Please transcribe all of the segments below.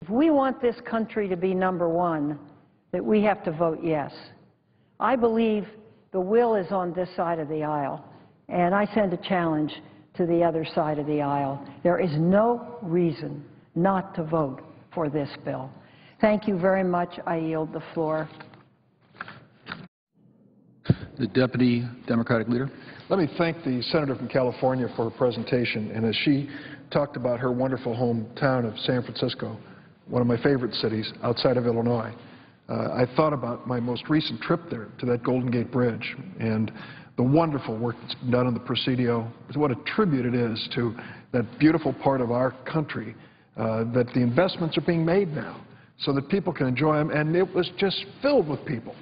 If we want this country to be number one, that we have to vote yes. I believe the will is on this side of the aisle, and I send a challenge to the other side of the aisle. There is no reason not to vote for this bill. Thank you very much. I yield the floor. The Deputy Democratic Leader. Let me thank the Senator from California for her presentation, and as she talked about her wonderful hometown of San Francisco, one of my favorite cities outside of Illinois, I thought about my most recent trip there to that Golden Gate Bridge and the wonderful work that's been done on the Presidio. What a tribute it is to that beautiful part of our country, that the investments are being made now so that people can enjoy them, and it was just filled with people.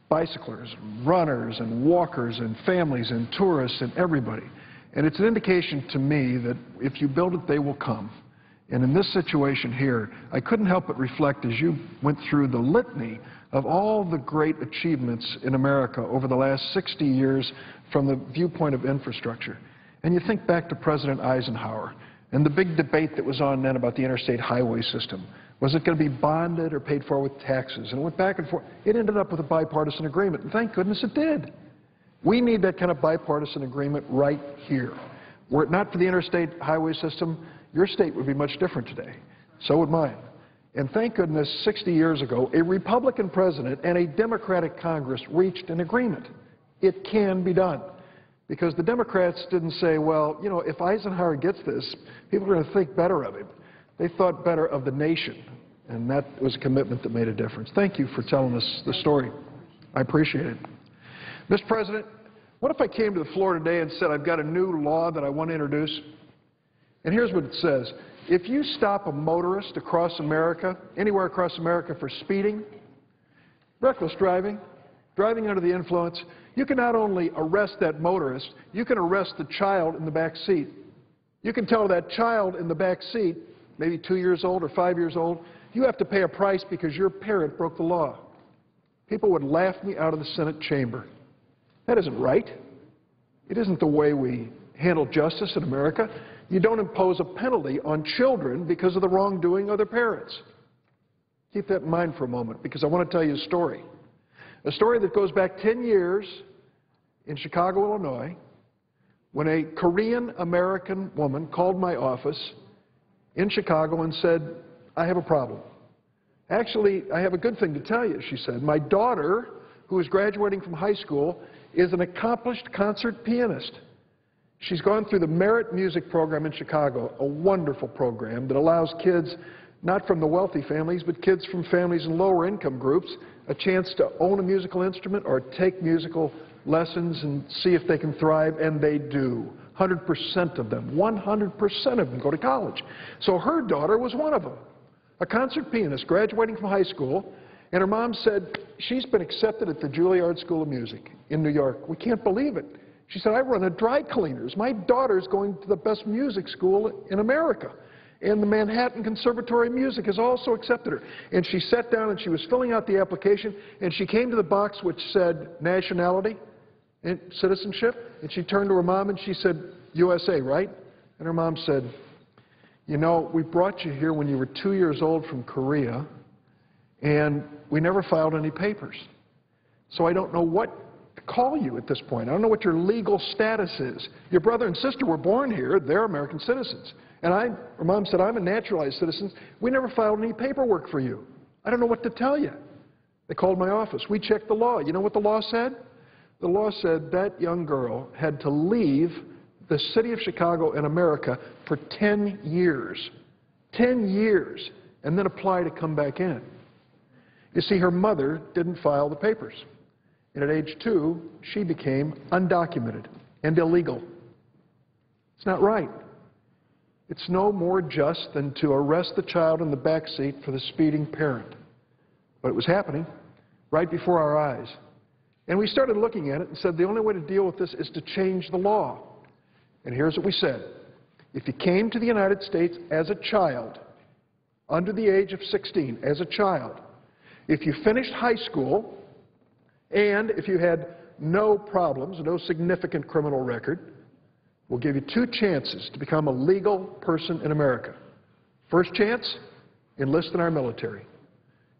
Bicyclers, runners, and walkers, and families, and tourists, and everybody. And it's an indication to me that if you build it, they will come. And in this situation here, I couldn't help but reflect as you went through the litany of all the great achievements in America over the last 60 years from the viewpoint of infrastructure. And you think back to President Eisenhower and the big debate that was on then about the interstate highway system. Was it going to be bonded or paid for with taxes? And it went back and forth. It ended up with a bipartisan agreement, and thank goodness it did. We need that kind of bipartisan agreement right here. Were it not for the interstate highway system, your state would be much different today. So would mine. And thank goodness 60 years ago, a Republican president and a Democratic Congress reached an agreement. It can be done. Because the Democrats didn't say, well, you know, if Eisenhower gets this, people are going to think better of him. They thought better of the nation, and that was a commitment that made a difference. Thank you for telling us the story. I appreciate it. Mr. President, what if I came to the floor today and said I've got a new law that I want to introduce? And here's what it says. If you stop a motorist across America, anywhere across America for speeding, reckless driving, driving under the influence, you can not only arrest that motorist, you can arrest the child in the back seat. You can tell that child in the back seat, maybe 2 years old or 5 years old, you have to pay a price because your parent broke the law. People would laugh me out of the Senate chamber. That isn't right. It isn't the way we handle justice in America. You don't impose a penalty on children because of the wrongdoing of their parents. Keep that in mind for a moment, because I want to tell you a story. A story that goes back 10 years in Chicago, Illinois, when a Korean-American woman called my office in Chicago and said, I have a problem. Actually, I have a good thing to tell you, she said. My daughter, who is graduating from high school, is an accomplished concert pianist. She's gone through the Merit Music Program in Chicago, a wonderful program that allows kids, not from the wealthy families, but kids from families in lower income groups, a chance to own a musical instrument or take musical lessons and see if they can thrive, and they do. 100% of them, 100% of them go to college. So her daughter was one of them, a concert pianist graduating from high school, and her mom said, she's been accepted at the Juilliard School of Music in New York. We can't believe it. She said, I run a dry cleaners. My daughter's going to the best music school in America. And the Manhattan Conservatory of Music has also accepted her. And she sat down and she was filling out the application, and she came to the box which said nationality and citizenship, and she turned to her mom and she said, USA, right? And her mom said, you know, we brought you here when you were 2 years old from Korea, and we never filed any papers. So I don't know what to call you at this point. I don't know what your legal status is. Your brother and sister were born here. They're American citizens. And her mom said, I'm a naturalized citizen. We never filed any paperwork for you. I don't know what to tell you. They called my office. We checked the law. You know what the law said? The law said that young girl had to leave the city of Chicago and America for 10 years. 10 years. And then apply to come back in. You see, her mother didn't file the papers. And at age 2, she became undocumented and illegal. It's not right. It's no more just than to arrest the child in the back seat for the speeding parent. But it was happening right before our eyes. And we started looking at it and said the only way to deal with this is to change the law. And here's what we said. If you came to the United States as a child, under the age of 16, as a child, if you finished high school, and if you had no problems, no significant criminal record, we'll give you 2 chances to become a legal person in America. First chance, enlist in our military.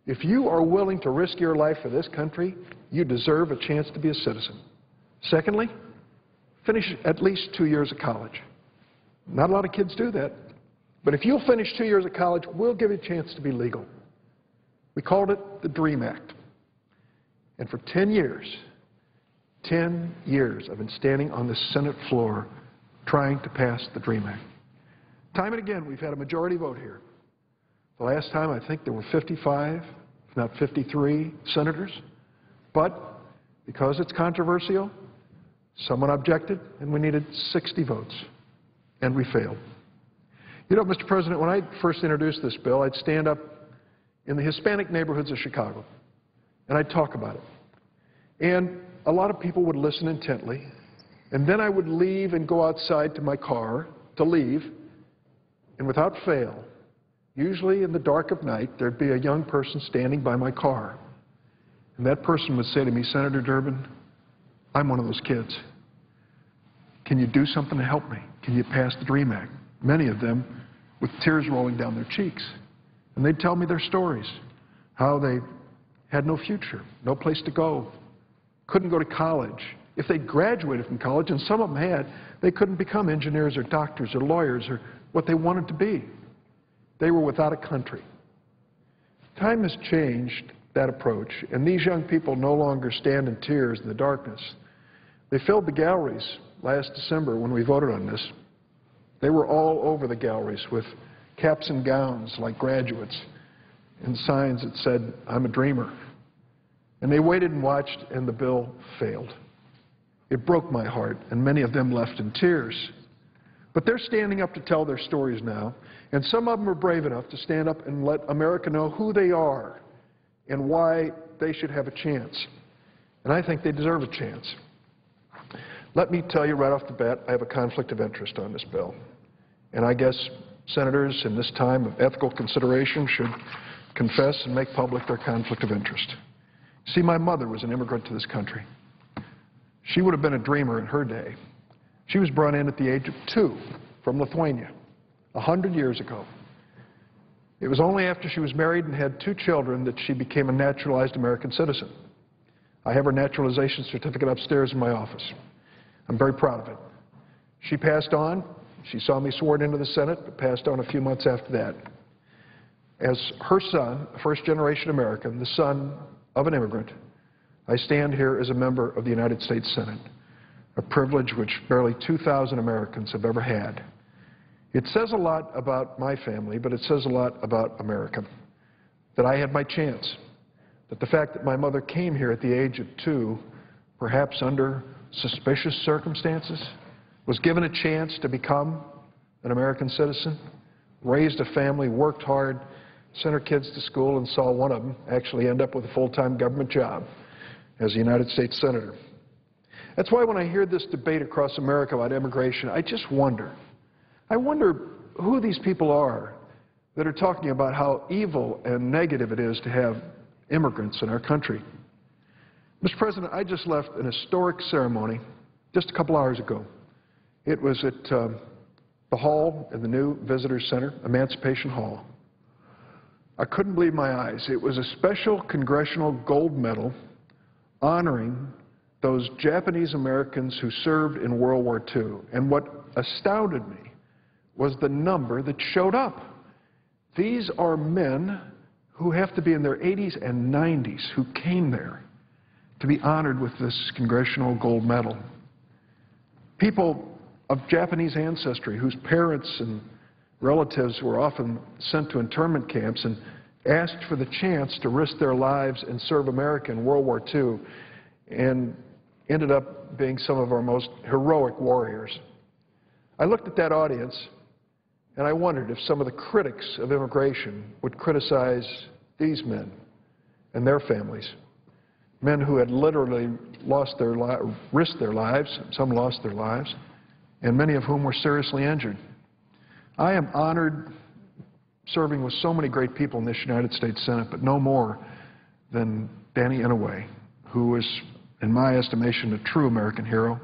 If you are willing to risk your life for this country, you deserve a chance to be a citizen. Secondly, finish at least 2 years of college. Not a lot of kids do that. But if you'll finish 2 years of college, we'll give you a chance to be legal. We called it the DREAM Act. And for 10 years I've been standing on the Senate floor trying to pass the DREAM Act. Time and again, we've had a majority vote here. The last time, I think there were 55, if not 53, senators. But because it's controversial, someone objected, and we needed 60 votes. And we failed. You know, Mr. President, when I first introduced this bill, I'd stand up in the Hispanic neighborhoods of Chicago, and I'd talk about it. And a lot of people would listen intently, and then I would leave and go outside to my car to leave, and without fail, usually in the dark of night, there'd be a young person standing by my car. And that person would say to me, Senator Durbin, I'm one of those kids. Can you do something to help me? Can you pass the DREAM Act? Many of them with tears rolling down their cheeks. And they'd tell me their stories, how they had no future, no place to go, couldn't go to college. If they graduated from college, and some of them had, they couldn't become engineers or doctors or lawyers or what they wanted to be. They were without a country. Time has changed that approach, and these young people no longer stand in tears in the darkness. They filled the galleries last December when we voted on this. They were all over the galleries with caps and gowns like graduates and signs that said, I'm a dreamer. And they waited and watched, and the bill failed. It broke my heart, and many of them left in tears. But they're standing up to tell their stories now, and some of them are brave enough to stand up and let America know who they are and why they should have a chance. And I think they deserve a chance. Let me tell you right off the bat, I have a conflict of interest on this bill. And I guess senators in this time of ethical consideration should confess and make public their conflict of interest. See, my mother was an immigrant to this country. She would have been a dreamer in her day. She was brought in at the age of 2 from Lithuania 100 years ago. It was only after she was married and had 2 children that she became a naturalized American citizen. I have her naturalization certificate upstairs in my office. I'm very proud of it. She passed on. She saw me sworn into the Senate, but passed on a few months after that. As her son, a first-generation American, the son of an immigrant, I stand here as a member of the United States Senate, a privilege which barely 2,000 Americans have ever had. It says a lot about my family, but it says a lot about America, that I had my chance, that the fact that my mother came here at the age of 2, perhaps under suspicious circumstances, was given a chance to become an American citizen, raised a family, worked hard, sent her kids to school, and saw one of them actually end up with a full-time government job as a United States Senator. That's why when I hear this debate across America about immigration, I just wonder. I wonder who these people are that are talking about how evil and negative it is to have immigrants in our country. Mr. President, I just left an historic ceremony just a couple hours ago. It was at the hall in the new Visitor Center, Emancipation Hall. I couldn't believe my eyes. It was a special congressional gold medal honoring those Japanese Americans who served in World War II. And what astounded me was the number that showed up. These are men who have to be in their 80s and 90s who came there to be honored with this congressional gold medal. People of Japanese ancestry whose parents and relatives were often sent to internment camps and asked for the chance to risk their lives and serve America in World War II and ended up being some of our most heroic warriors. I looked at that audience and I wondered if some of the critics of immigration would criticize these men and their families, men who had literally risked their lives, some lost their lives, and many of whom were seriously injured. I am honored serving with so many great people in this United States Senate, but no more than Danny Inouye, who is, in my estimation, a true American hero,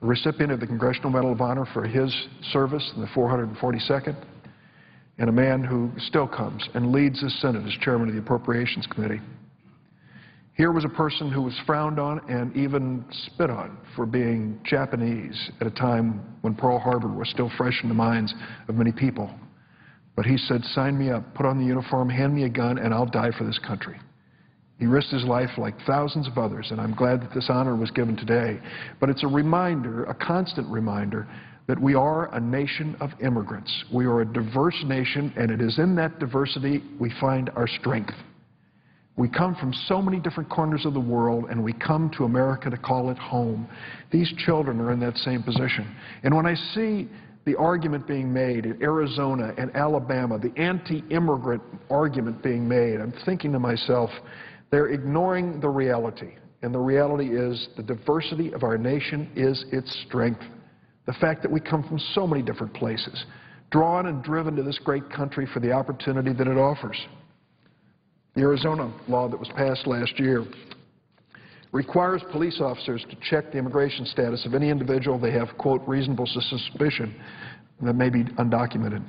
a recipient of the Congressional Medal of Honor for his service in the 442nd, and a man who still comes and leads the Senate as chairman of the Appropriations Committee. Here was a person who was frowned on and even spit on for being Japanese at a time when Pearl Harbor was still fresh in the minds of many people. But he said, "Sign me up, put on the uniform, hand me a gun, and I'll die for this country." He risked his life like thousands of others, and I'm glad that this honor was given today. But it's a reminder, a constant reminder, that we are a nation of immigrants. We are a diverse nation, and it is in that diversity we find our strength. We come from so many different corners of the world, and we come to America to call it home. These children are in that same position. And when I see the argument being made in Arizona and Alabama, the anti-immigrant argument being made, I'm thinking to myself, they're ignoring the reality. And the reality is the diversity of our nation is its strength. The fact that we come from so many different places, drawn and driven to this great country for the opportunity that it offers. The Arizona law that was passed last year requires police officers to check the immigration status of any individual they have, quote, reasonable suspicion that may be undocumented.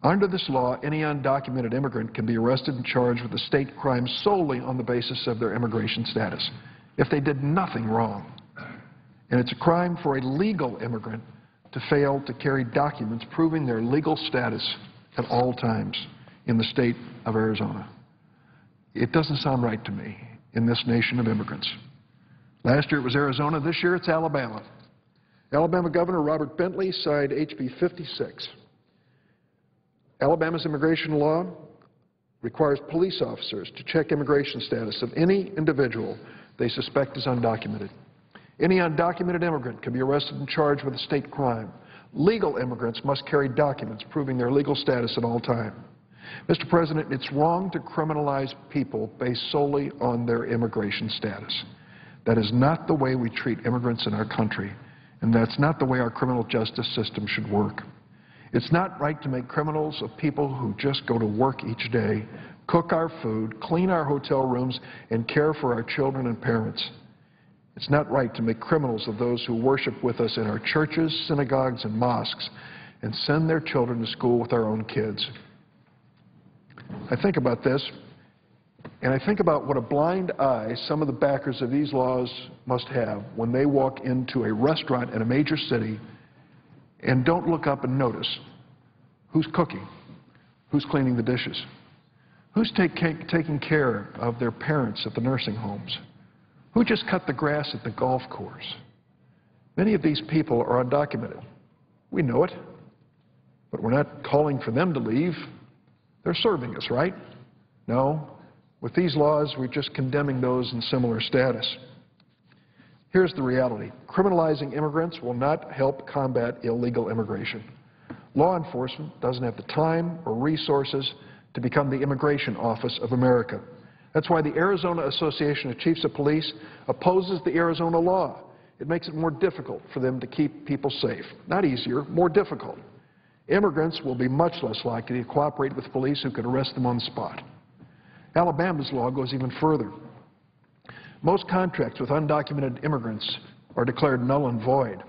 Under this law, any undocumented immigrant can be arrested and charged with a state crime solely on the basis of their immigration status, if they did nothing wrong. And it's a crime for a legal immigrant to fail to carry documents proving their legal status at all times in the state of Arizona. It doesn't sound right to me in this nation of immigrants. Last year it was Arizona. This year it's Alabama. Alabama Governor Robert Bentley signed HB 56. Alabama's immigration law requires police officers to check immigration status of any individual they suspect is undocumented. Any undocumented immigrant can be arrested and charged with a state crime. Legal immigrants must carry documents proving their legal status at all times. Mr. President, it's wrong to criminalize people based solely on their immigration status. That is not the way we treat immigrants in our country, and that's not the way our criminal justice system should work. It's not right to make criminals of people who just go to work each day, cook our food, clean our hotel rooms, and care for our children and parents. It's not right to make criminals of those who worship with us in our churches, synagogues, and mosques, and send their children to school with our own kids. I think about this, and I think about what a blind eye some of the backers of these laws must have when they walk into a restaurant in a major city and don't look up and notice who's cooking, who's cleaning the dishes, who's taking care of their parents at the nursing homes, who just cut the grass at the golf course. Many of these people are undocumented. We know it, but we're not calling for them to leave. They're serving us, right? No. With these laws, we're just condemning those in similar status. Here's the reality. Criminalizing immigrants will not help combat illegal immigration. Law enforcement doesn't have the time or resources to become the immigration office of America. That's why the Arizona Association of Chiefs of Police opposes the Arizona law. It makes it more difficult for them to keep people safe. Not easier, more difficult. Immigrants will be much less likely to cooperate with police who could arrest them on the spot. Alabama's law goes even further. Most contracts with undocumented immigrants are declared null and void,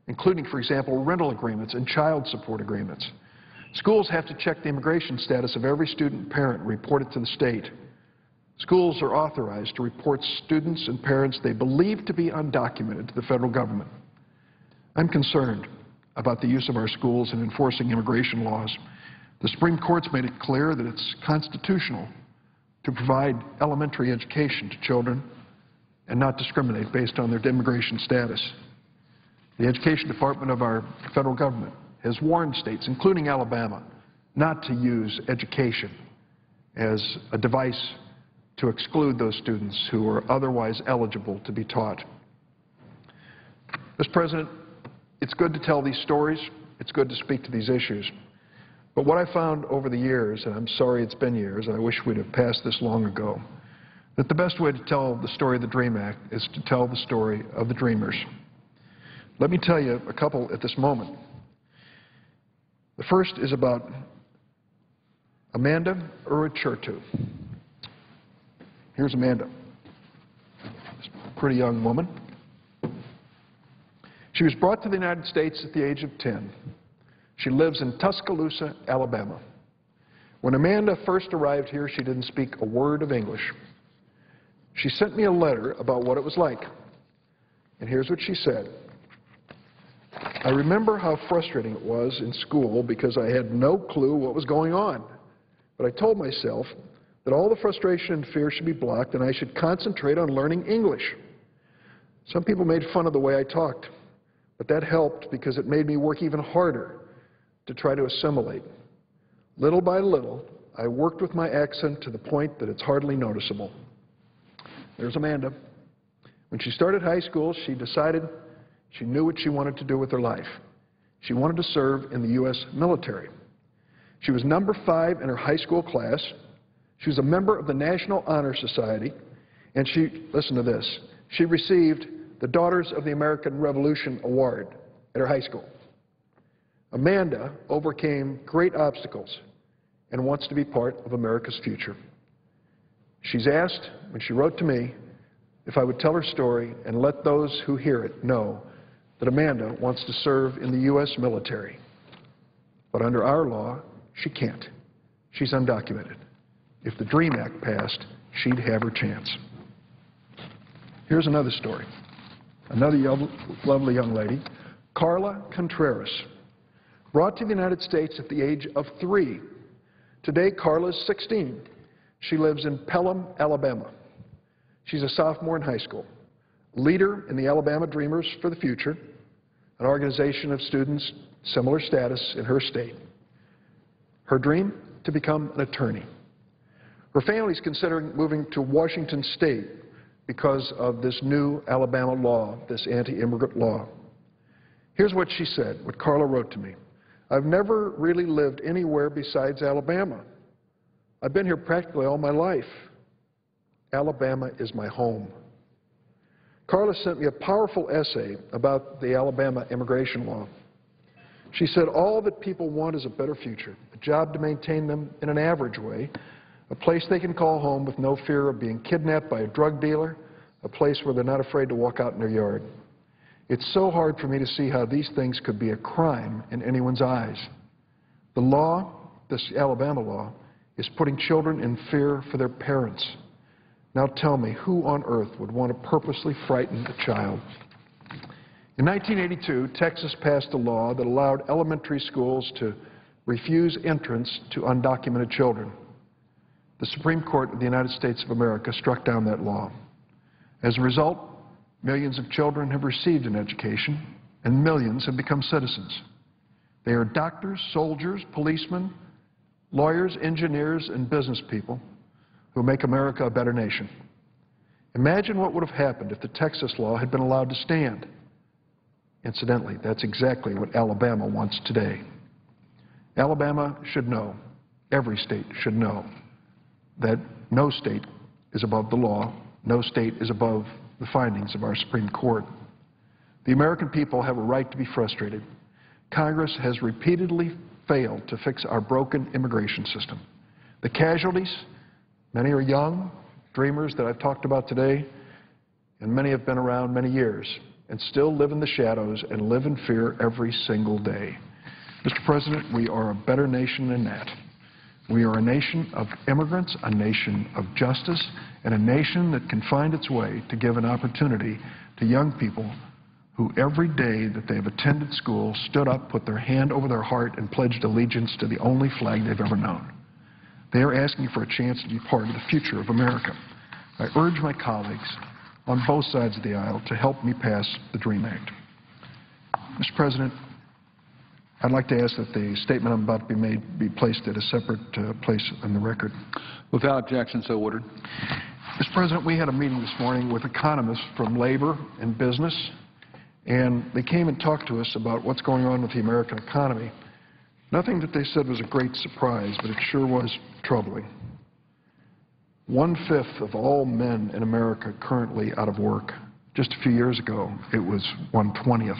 including, for example, rental agreements and child support agreements. Schools have to check the immigration status of every student and parent and report it to the state. Schools are authorized to report students and parents they believe to be undocumented to the federal government. I'm concerned about the use of our schools in enforcing immigration laws. The Supreme Court's made it clear that it's constitutional to provide elementary education to children and not discriminate based on their immigration status. The Education Department of our federal government has warned states, including Alabama, not to use education as a device to exclude those students who are otherwise eligible to be taught. Mr. President, it's good to tell these stories. It's good to speak to these issues. But what I found over the years, and I'm sorry it's been years, I wish we'd have passed this long ago, that the best way to tell the story of the DREAM Act is to tell the story of the Dreamers. Let me tell you a couple at this moment. The first is about Amanda Urichurtu. Here's Amanda, this pretty young woman. She was brought to the United States at the age of 10. She lives in Tuscaloosa, Alabama. When Amanda first arrived here, she didn't speak a word of English. She sent me a letter about what it was like. And here's what she said. I remember how frustrating it was in school because I had no clue what was going on. But I told myself that all the frustration and fear should be blocked and I should concentrate on learning English. Some people made fun of the way I talked, but that helped because it made me work even harder to try to assimilate. Little by little, I worked with my accent to the point that it's hardly noticeable. There's Amanda. When she started high school, she decided she knew what she wanted to do with her life. She wanted to serve in the U.S. military. She was number 5 in her high school class. She was a member of the National Honor Society, and she, listen to this, she received the Daughters of the American Revolution Award at her high school. Amanda overcame great obstacles and wants to be part of America's future. She's asked, when she wrote to me, if I would tell her story and let those who hear it know that Amanda wants to serve in the U.S. military. But under our law, she can't. She's undocumented. If the DREAM Act passed, she'd have her chance. Here's another story. Another lovely young lady, Carla Contreras, brought to the United States at the age of 3. Today, Carla is 16. She lives in Pelham, Alabama. She's a sophomore in high school, leader in the Alabama Dreamers for the Future, an organization of students similar status in her state. Her dream? To become an attorney. Her family's considering moving to Washington State because of this new Alabama law, this anti-immigrant law. Here's what she said, what Carla wrote to me. I've never really lived anywhere besides Alabama. I've been here practically all my life. Alabama is my home. Carla sent me a powerful essay about the Alabama immigration law. She said all that people want is a better future, a job to maintain them in an average way, a place they can call home with no fear of being kidnapped by a drug dealer, a place where they're not afraid to walk out in their yard. It's so hard for me to see how these things could be a crime in anyone's eyes. The law, this Alabama law, is putting children in fear for their parents. Now tell me, who on earth would want to purposely frighten a child? In 1982, Texas passed a law that allowed elementary schools to refuse entrance to undocumented children. The Supreme Court of the United States of America struck down that law. As a result, millions of children have received an education, and millions have become citizens. They are doctors, soldiers, policemen, lawyers, engineers, and business people who make America a better nation. Imagine what would have happened if the Texas law had been allowed to stand. Incidentally, that's exactly what Alabama wants today. Alabama should know, every state should know, that no state is above the law, no state is above the findings of our Supreme Court. The American people have a right to be frustrated. Congress has repeatedly failed to fix our broken immigration system. The casualties, many are young, dreamers that I've talked about today, and many have been around many years and still live in the shadows and live in fear every single day. Mr. President, we are a better nation than that. We are a nation of immigrants, a nation of justice, and a nation that can find its way to give an opportunity to young people who every day that they've attended school stood up, put their hand over their heart, and pledged allegiance to the only flag they've ever known. They are asking for a chance to be part of the future of America. I urge my colleagues on both sides of the aisle to help me pass the DREAM Act. Mr. President, I'd like to ask that the statement I'm about to be made be placed at a separate place in the record. Without objection, so ordered. Mr. President, we had a meeting this morning with economists from labor and business, and they came and talked to us about what's going on with the American economy. Nothing that they said was a great surprise, but it sure was troubling. 1/5 of all men in America currently out of work. Just a few years ago, it was 1/20.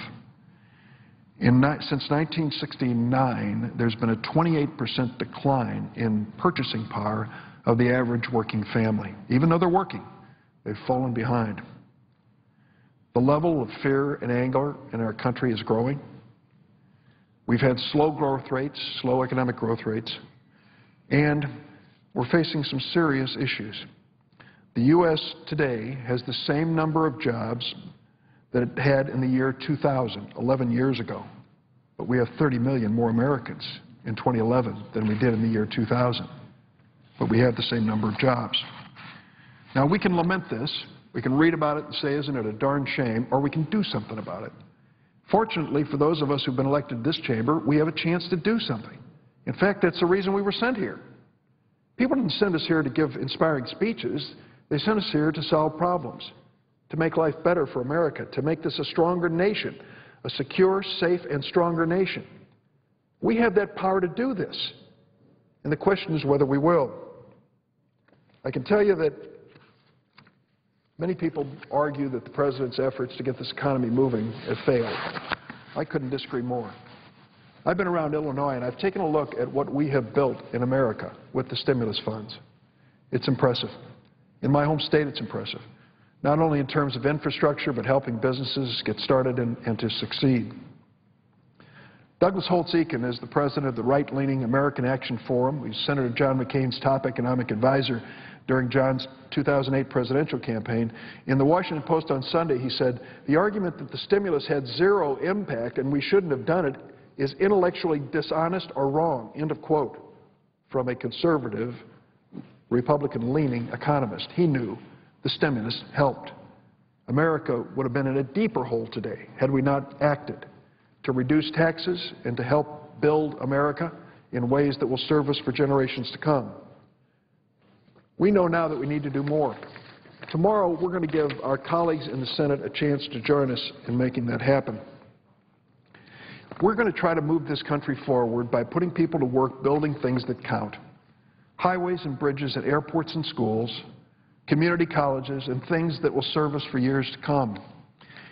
Since 1969, there's been a 28% decline in purchasing power of the average working family. Even though they're working, they've fallen behind. The level of fear and anger in our country is growing. We've had slow growth rates, slow economic growth rates, and we're facing some serious issues. The U.S. today has the same number of jobs that it had in the year 2000, 11 years ago, but we have 30 million more Americans in 2011 than we did in the year 2000, but we have the same number of jobs. Now, we can lament this, we can read about it and say, isn't it a darn shame, or we can do something about it. Fortunately, for those of us who've been elected to this chamber, we have a chance to do something. In fact, that's the reason we were sent here. People didn't send us here to give inspiring speeches. They sent us here to solve problems, to make life better for America, to make this a stronger nation, a secure, safe, and stronger nation. We have that power to do this, and the question is whether we will. I can tell you that many people argue that the President's efforts to get this economy moving have failed. I couldn't disagree more. I've been around Illinois, and I've taken a look at what we have built in America with the stimulus funds. It's impressive. In my home state, it's impressive, not only in terms of infrastructure, but helping businesses get started and to succeed. Douglas Holtz-Eakin is the president of the right-leaning American Action Forum. He's Senator John McCain's top economic advisor during John's 2008 presidential campaign. In the Washington Post on Sunday, he said, "The argument that the stimulus had zero impact and we shouldn't have done it is intellectually dishonest or wrong," end of quote, from a conservative, Republican-leaning economist. He knew the stimulus helped. America would have been in a deeper hole today had we not acted to reduce taxes and to help build America in ways that will serve us for generations to come. We know now that we need to do more. Tomorrow, we're going to give our colleagues in the Senate a chance to join us in making that happen. We're going to try to move this country forward by putting people to work building things that count. Highways and bridges at airports and schools, community colleges, and things that will serve us for years to come,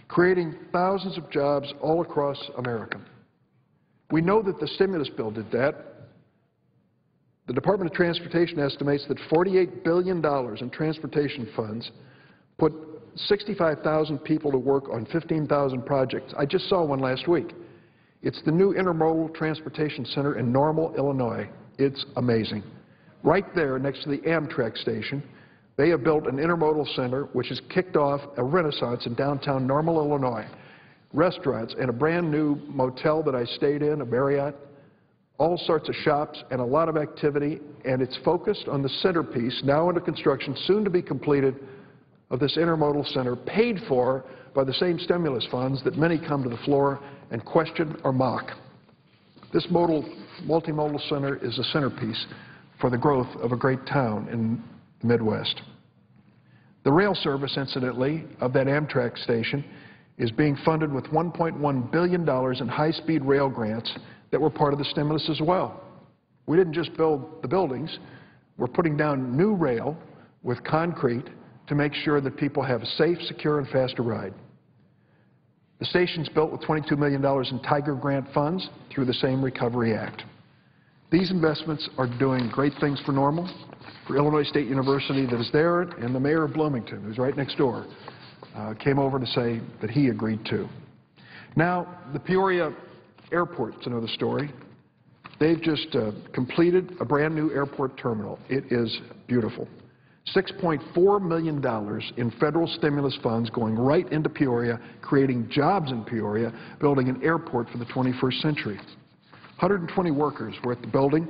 creating thousands of jobs all across America. We know that the stimulus bill did that. The Department of Transportation estimates that $48 billion in transportation funds put 65,000 people to work on 15,000 projects. I just saw one last week. It's the new Intermodal Transportation Center in Normal, Illinois. It's amazing. Right there next to the Amtrak station, they have built an intermodal center which has kicked off a renaissance in downtown Normal, Illinois. Restaurants and a brand new motel that I stayed in, a Marriott, all sorts of shops and a lot of activity, and it's focused on the centerpiece, now under construction, soon to be completed, of this intermodal center, paid for by the same stimulus funds that many come to the floor and question or mock. This multimodal center is a centerpiece for the growth of a great town in the Midwest. The rail service, incidentally, of that Amtrak station is being funded with $1.1 billion in high-speed rail grants that were part of the stimulus as well. We didn't just build the buildings. We're putting down new rail with concrete to make sure that people have a safe, secure, and faster ride. The station's built with $22 million in Tiger Grant funds through the same Recovery Act. These investments are doing great things for Normal, for Illinois State University that is there, and the mayor of Bloomington, who's right next door, came over to say that he agreed too. Now, the Peoria Airport's another story. They've just completed a brand new airport terminal. It is beautiful. $6.4 million in federal stimulus funds going right into Peoria, creating jobs in Peoria, building an airport for the 21st century. 120 workers were at the building,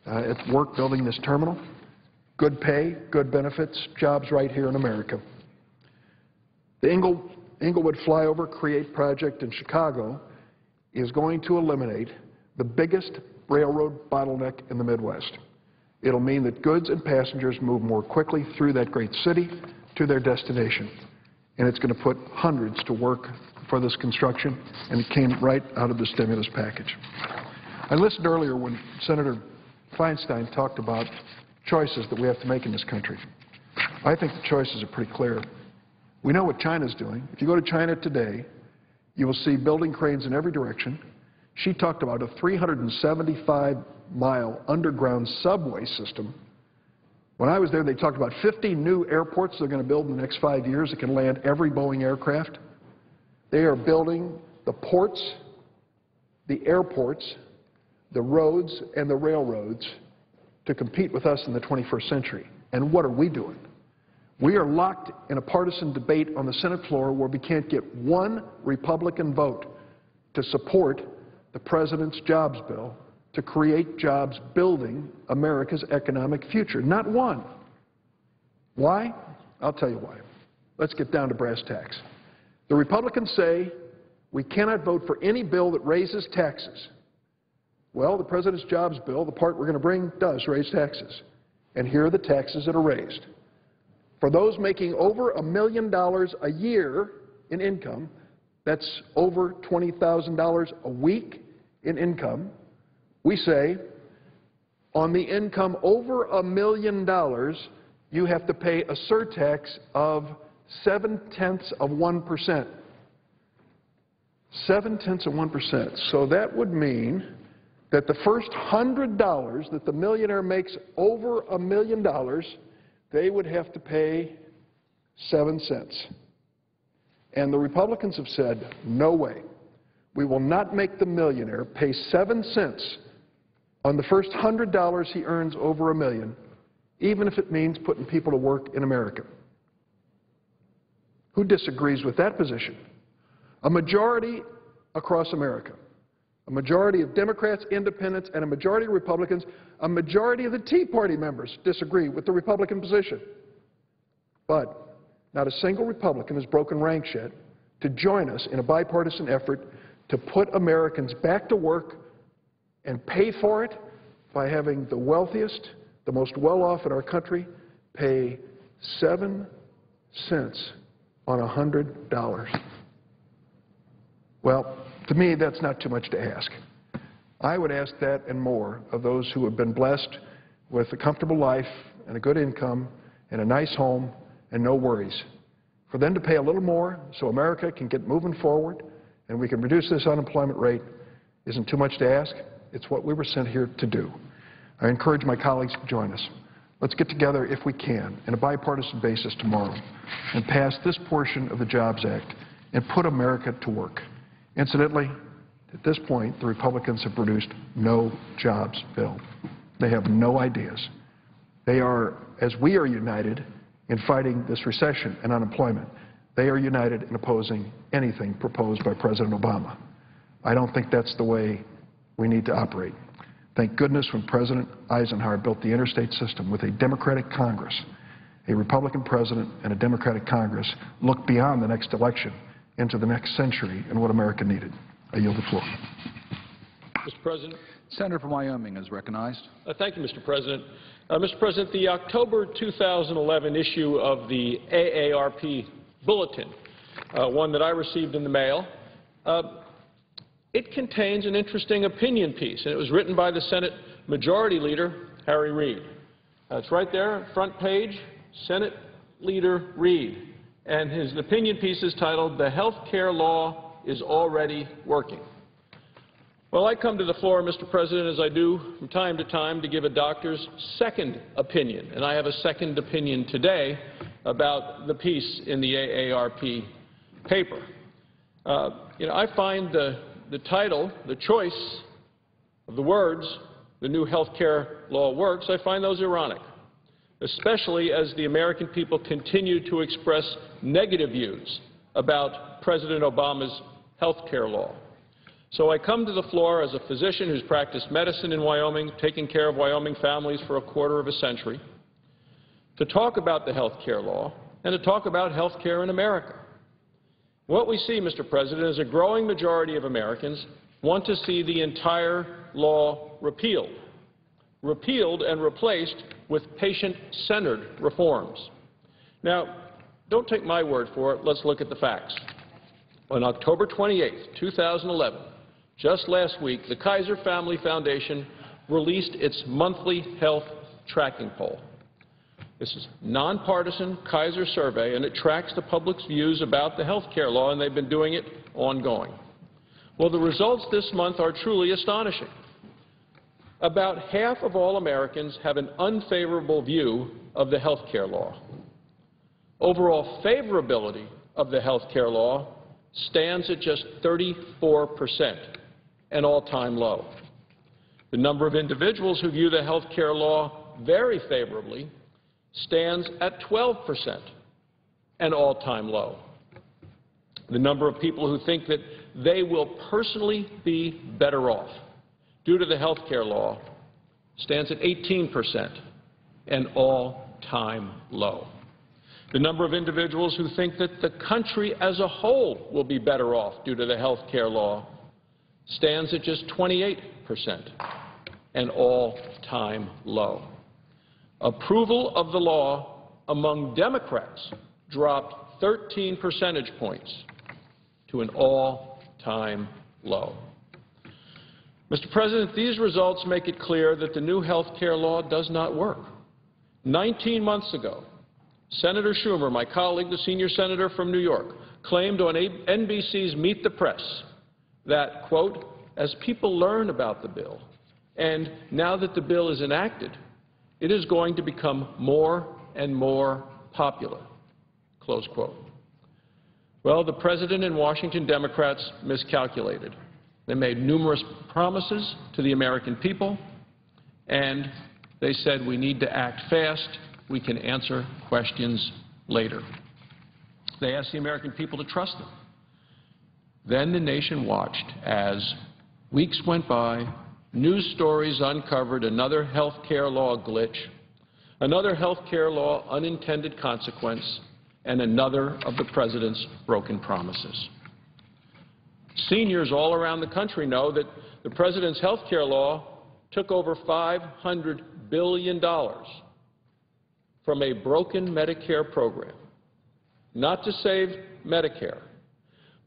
at work building this terminal. Good pay, good benefits, jobs right here in America. The Inglewood Flyover Create project in Chicago is going to eliminate the biggest railroad bottleneck in the Midwest. It'll mean that goods and passengers move more quickly through that great city to their destination. And it's going to put hundreds to work for this construction, and it came right out of the stimulus package. I listened earlier when Senator Feinstein talked about choices that we have to make in this country. I think the choices are pretty clear. We know what China's doing. If you go to China today, you will see building cranes in every direction. She talked about a 375-mile underground subway system. When I was there, they talked about 50 new airports they're going to build in the next 5 years that can land every Boeing aircraft. They are building the ports the airports, the roads, and the railroads to compete with us in the 21st century. And what are we doing? We are locked in a partisan debate on the Senate floor where we can't get one Republican vote to support the President's jobs bill to create jobs building America's economic future. Not one. Why? I'll tell you why. Let's get down to brass tacks. The Republicans say we cannot vote for any bill that raises taxes. Well, the President's jobs bill, the part we're going to bring, does raise taxes. And here are the taxes that are raised. For those making over $1 million a year in income, that's over $20,000 a week in income, we say on the income over $1 million, you have to pay a surtax of 0.7%. 0.7%. So that would mean that the first $100 that the millionaire makes over $1 million, they would have to pay 7 cents. And the Republicans have said, no way. We will not make the millionaire pay 7 cents on the first $100 he earns over $1 million, even if it means putting people to work in America. Who disagrees with that position? A majority across America. A majority of Democrats, independents, and a majority of Republicans, a majority of the Tea Party members disagree with the Republican position. But not a single Republican has broken ranks yet to join us in a bipartisan effort to put Americans back to work and pay for it by having the wealthiest, the most well-off in our country, pay 7 cents on $100. Well, to me, that's not too much to ask. I would ask that and more of those who have been blessed with a comfortable life and a good income and a nice home and no worries. For them to pay a little more so America can get moving forward and we can reduce this unemployment rate isn't too much to ask. It's what we were sent here to do. I encourage my colleagues to join us. Let's get together, if we can, in a bipartisan basis tomorrow and pass this portion of the Jobs Act and put America to work. Incidentally, at this point, the Republicans have produced no jobs bill. They have no ideas. They are, as we are united in fighting this recession and unemployment, they are united in opposing anything proposed by President Obama. I don't think that's the way we need to operate. Thank goodness when President Eisenhower built the interstate system with a Democratic Congress, a Republican president and a Democratic Congress looked beyond the next election into the next century and what America needed. I yield the floor. Mr. President. Senator from Wyoming is recognized. Thank you, Mr. President. Mr. President, the October 2011 issue of the AARP Bulletin, one that I received in the mail, it contains an interesting opinion piece, and it was written by the Senate Majority Leader, Harry Reid. It's right there, front page, Senate Leader Reid. And his opinion piece is titled, "The Health Care Law is Already Working." Well, I come to the floor, Mr. President, as I do from time to time, to give a doctor's second opinion. And I have a second opinion today about the piece in the AARP paper. I find the title, the choice of the words, "The New Health Care Law Works," I find those ironic, especially as the American people continue to express negative views about President Obama's health care law. So I come to the floor as a physician who's practiced medicine in Wyoming, taking care of Wyoming families for a quarter of a century, to talk about the health care law and to talk about health care in America. What we see, Mr. President, is a growing majority of Americans want to see the entire law repealed and replaced with patient-centered reforms. Now, don't take my word for it. Let's look at the facts. On October 28, 2011, just last week, the Kaiser Family Foundation released its monthly health tracking poll. This is a nonpartisan Kaiser survey, and it tracks the public's views about the health care law, and they've been doing it ongoing. Well, the results this month are truly astonishing. About half of all Americans have an unfavorable view of the health care law. Overall favorability of the health care law stands at just 34%, an all-time low. The number of individuals who view the health care law very favorably stands at 12%, an all-time low. The number of people who think that they will personally be better off due to the health care law stands at 18%, an all-time low. The number of individuals who think that the country as a whole will be better off due to the health care law stands at just 28%, an all-time low. Approval of the law among Democrats dropped 13 percentage points to an all-time low. Mr. President, these results make it clear that the new health care law does not work. 19 months ago, Senator Schumer, my colleague, the senior senator from New York, claimed on NBC's Meet the Press that, quote, as people learn about the bill, and now that the bill is enacted, it is going to become more and more popular, close quote. Well, the President and Washington Democrats miscalculated. They made numerous promises to the American people, and they said we need to act fast. We can answer questions later. They asked the American people to trust them. Then the nation watched as weeks went by, news stories uncovered another health care law glitch, another health care law unintended consequence, and another of the President's broken promises. Seniors all around the country know that the President's health care law took over $500 billion from a broken Medicare program, not to save Medicare,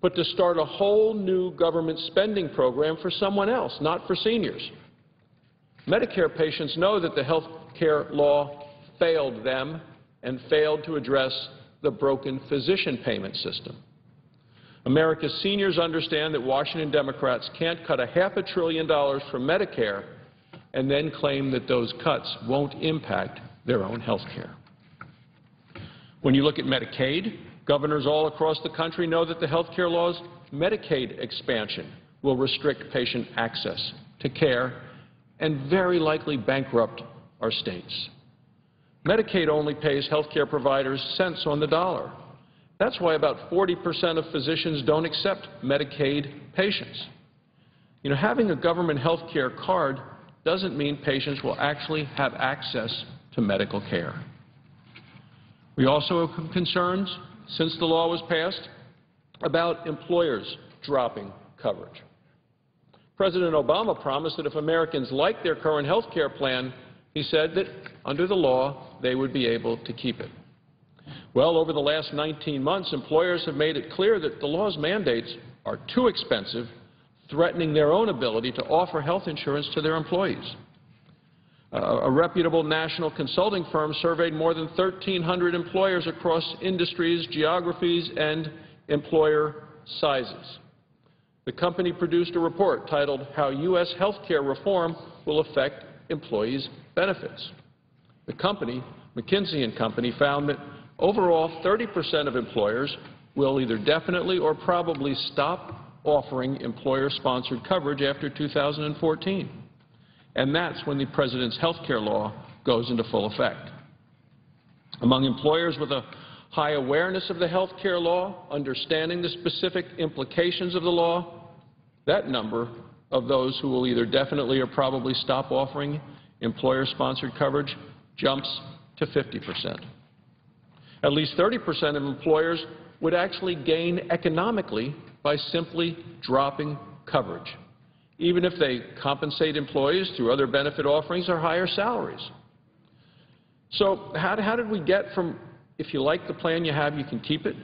but to start a whole new government spending program for someone else, not for seniors. Medicare patients know that the health care law failed them and failed to address the broken physician payment system. America's seniors understand that Washington Democrats can't cut $500 billion from Medicare and then claim that those cuts won't impact their own health care. When you look at Medicaid, governors all across the country know that the health care law's Medicaid expansion will restrict patient access to care and very likely bankrupt our states. Medicaid only pays health care providers cents on the dollar. That's why about 40% of physicians don't accept Medicaid patients. You know, having a government health care card doesn't mean patients will actually have access to medical care. We also have concerns, since the law was passed, about employers dropping coverage. President Obama promised that if Americans liked their current health care plan, he said that under the law they would be able to keep it. Well, over the last 19 months, employers have made it clear that the law's mandates are too expensive, threatening their own ability to offer health insurance to their employees. A reputable national consulting firm surveyed more than 1,300 employers across industries, geographies, and employer sizes. The company produced a report titled How U.S. Health Care Reform Will Affect Employees' Benefits. The company, McKinsey & Company, found that overall 30% of employers will either definitely or probably stop offering employer-sponsored coverage after 2014. And that's when the President's health care law goes into full effect. Among employers with a high awareness of the health care law, understanding the specific implications of the law, that number of those who will either definitely or probably stop offering employer-sponsored coverage jumps to 50%. At least 30% of employers would actually gain economically by simply dropping coverage, even if they compensate employees through other benefit offerings or higher salaries. So how did we get from, if you like the plan you have, you can keep it,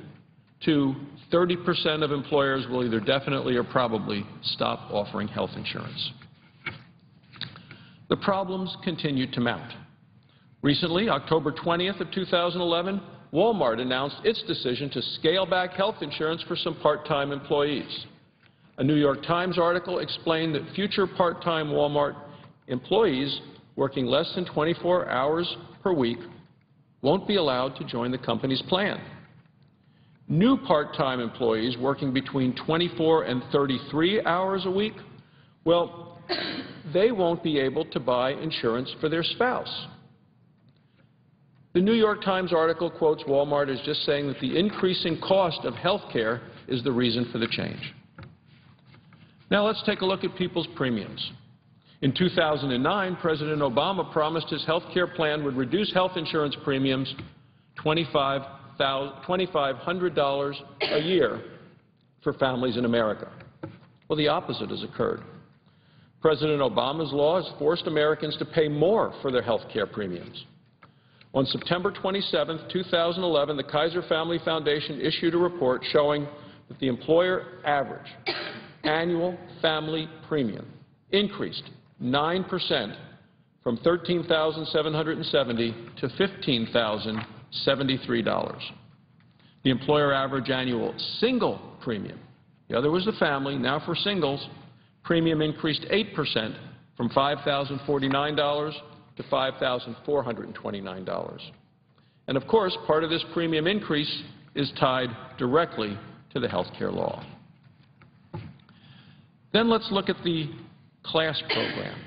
to 30% of employers will either definitely or probably stop offering health insurance? The problems continue to mount. Recently, October 20th of 2011, Walmart announced its decision to scale back health insurance for some part-time employees. A New York Times article explained that future part-time Walmart employees working less than 24 hours per week won't be allowed to join the company's plan. New part-time employees working between 24 and 33 hours a week Well, they won't be able to buy insurance for their spouse. The New York Times article quotes Walmart as just saying that the increasing cost of health care is the reason for the change. Now let's take a look at people's premiums. In 2009, President Obama promised his health care plan would reduce health insurance premiums $2,500 a year for families in America. Well, the opposite has occurred. President Obama's law has forced Americans to pay more for their health care premiums. On September 27, 2011, the Kaiser Family Foundation issued a report showing that the employer average annual family premium increased 9% from $13,770 to $15,073. The employer average annual single premium, the other was the family, now for singles, premium increased 8% from $5,049 to $5,429. And of course, part of this premium increase is tied directly to the health care law. Then let's look at the CLASS program.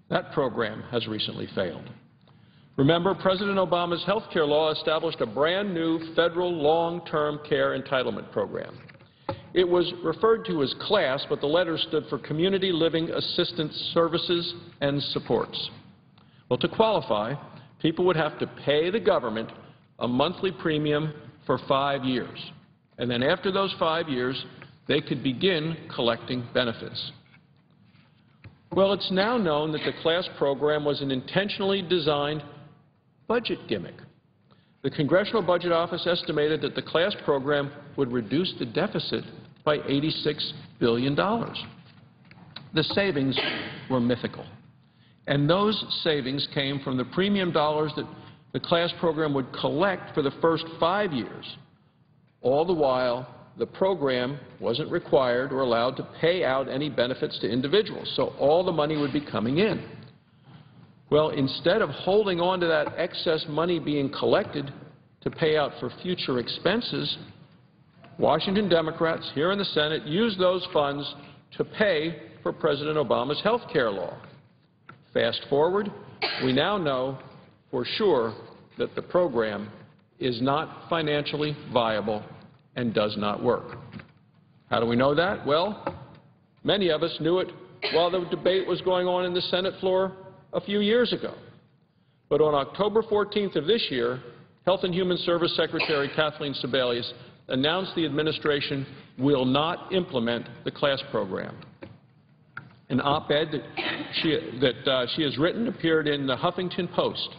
That program has recently failed. Remember, President Obama's health care law established a brand new federal long-term care entitlement program. It was referred to as CLASS, but the letters stood for Community Living Assistance Services and Supports. Well, to qualify, people would have to pay the government a monthly premium for 5 years. And then after those 5 years, they could begin collecting benefits. Well, it's now known that the CLASS program was an intentionally designed budget gimmick. The Congressional Budget Office estimated that the CLASS program would reduce the deficit by $86 billion. The savings were mythical. And those savings came from the premium dollars that the CLASS program would collect for the first 5 years. All the while, the program wasn't required or allowed to pay out any benefits to individuals, so all the money would be coming in. Well, instead of holding on to that excess money being collected to pay out for future expenses, Washington Democrats here in the Senate used those funds to pay for President Obama's health care law. Fast forward, we now know for sure that the program is not financially viable and does not work. How do we know that? Well, many of us knew it while the debate was going on in the Senate floor a few years ago. But on October 14th of this year, Health and Human Service Secretary Kathleen Sebelius announced the administration will not implement the CLASS program. An op-ed that she has written appeared in the Huffington Post,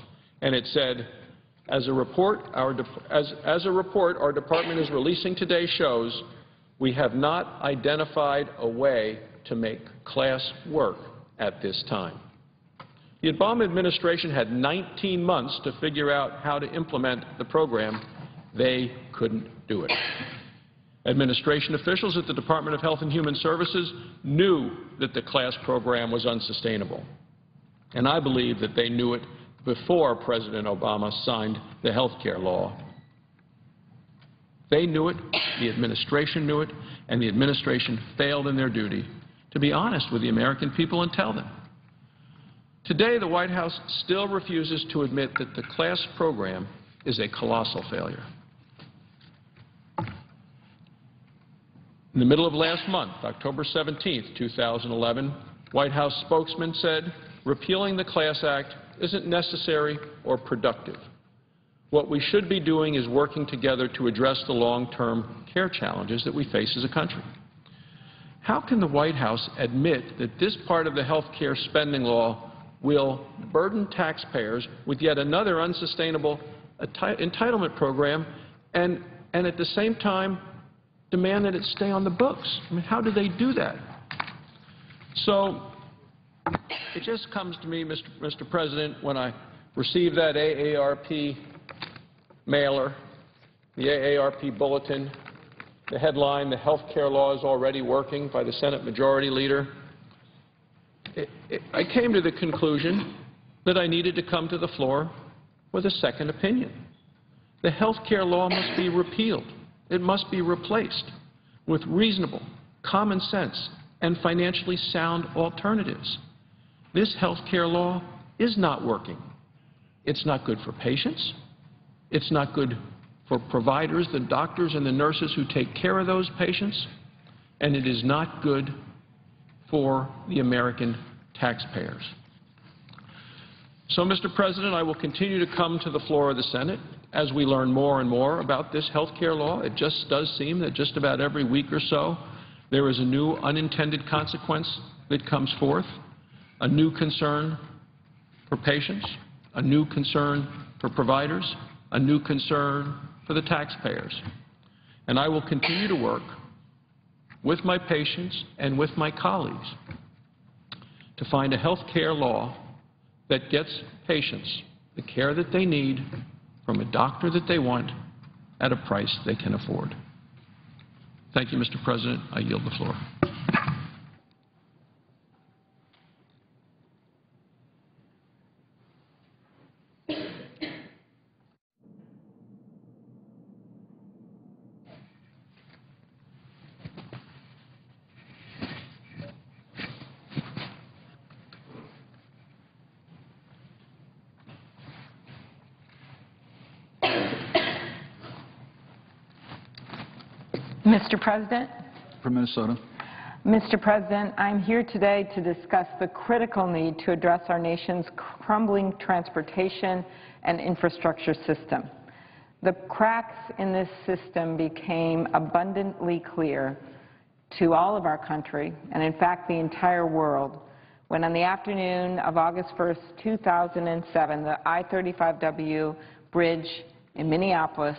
and it said, as a report our department is releasing today shows, we have not identified a way to make CLASS work at this time. The Obama administration had 19 months to figure out how to implement the program. They couldn't do it. Administration officials at the Department of Health and Human Services knew that the CLASS program was unsustainable. And I believe that they knew it before President Obama signed the health care law. They knew it, the administration knew it, and the administration failed in their duty to be honest with the American people and tell them. Today, the White House still refuses to admit that the CLASS program is a colossal failure. In the middle of last month, October 17, 2011, White House spokesman said, repealing the CLASS Act isn't necessary or productive. What we should be doing is working together to address the long-term care challenges that we face as a country. How can the White House admit that this part of the health care spending law will burden taxpayers with yet another unsustainable entitlement program and at the same time demand that it stay on the books? I mean, how do they do that? So it just comes to me, Mr. President, when I received that AARP mailer, the AARP bulletin, the headline, "The Health Care Law is Already Working," by the Senate Majority Leader, I came to the conclusion that I needed to come to the floor with a second opinion. The health care law must be repealed. It must be replaced with reasonable, common sense, and financially sound alternatives. This health care law is not working. It's not good for patients. It's not good for providers, the doctors and the nurses who take care of those patients. And it is not good for the American taxpayers. So, Mr. President, I will continue to come to the floor of the Senate as we learn more and more about this health care law. It just does seem that just about every week or so there is a new unintended consequence that comes forth, a new concern for patients, a new concern for providers, a new concern for the taxpayers. And I will continue to work with my patients and with my colleagues to find a health care law that gets patients the care that they need from a doctor that they want at a price they can afford. Thank you, Mr. President. I yield the floor. Mr. President. From Minnesota. Mr. President, I'm here today to discuss the critical need to address our nation's crumbling transportation and infrastructure system. The cracks in this system became abundantly clear to all of our country, and in fact the entire world, when on the afternoon of August 1st, 2007, the I-35W bridge in Minneapolis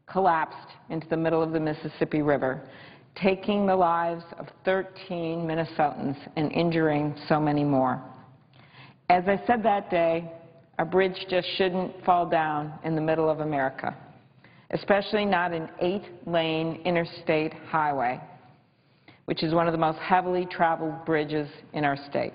collapsed into the middle of the Mississippi River, taking the lives of 13 Minnesotans and injuring so many more. As I said that day, a bridge just shouldn't fall down in the middle of America, especially not an 8-lane interstate highway, which is one of the most heavily traveled bridges in our state,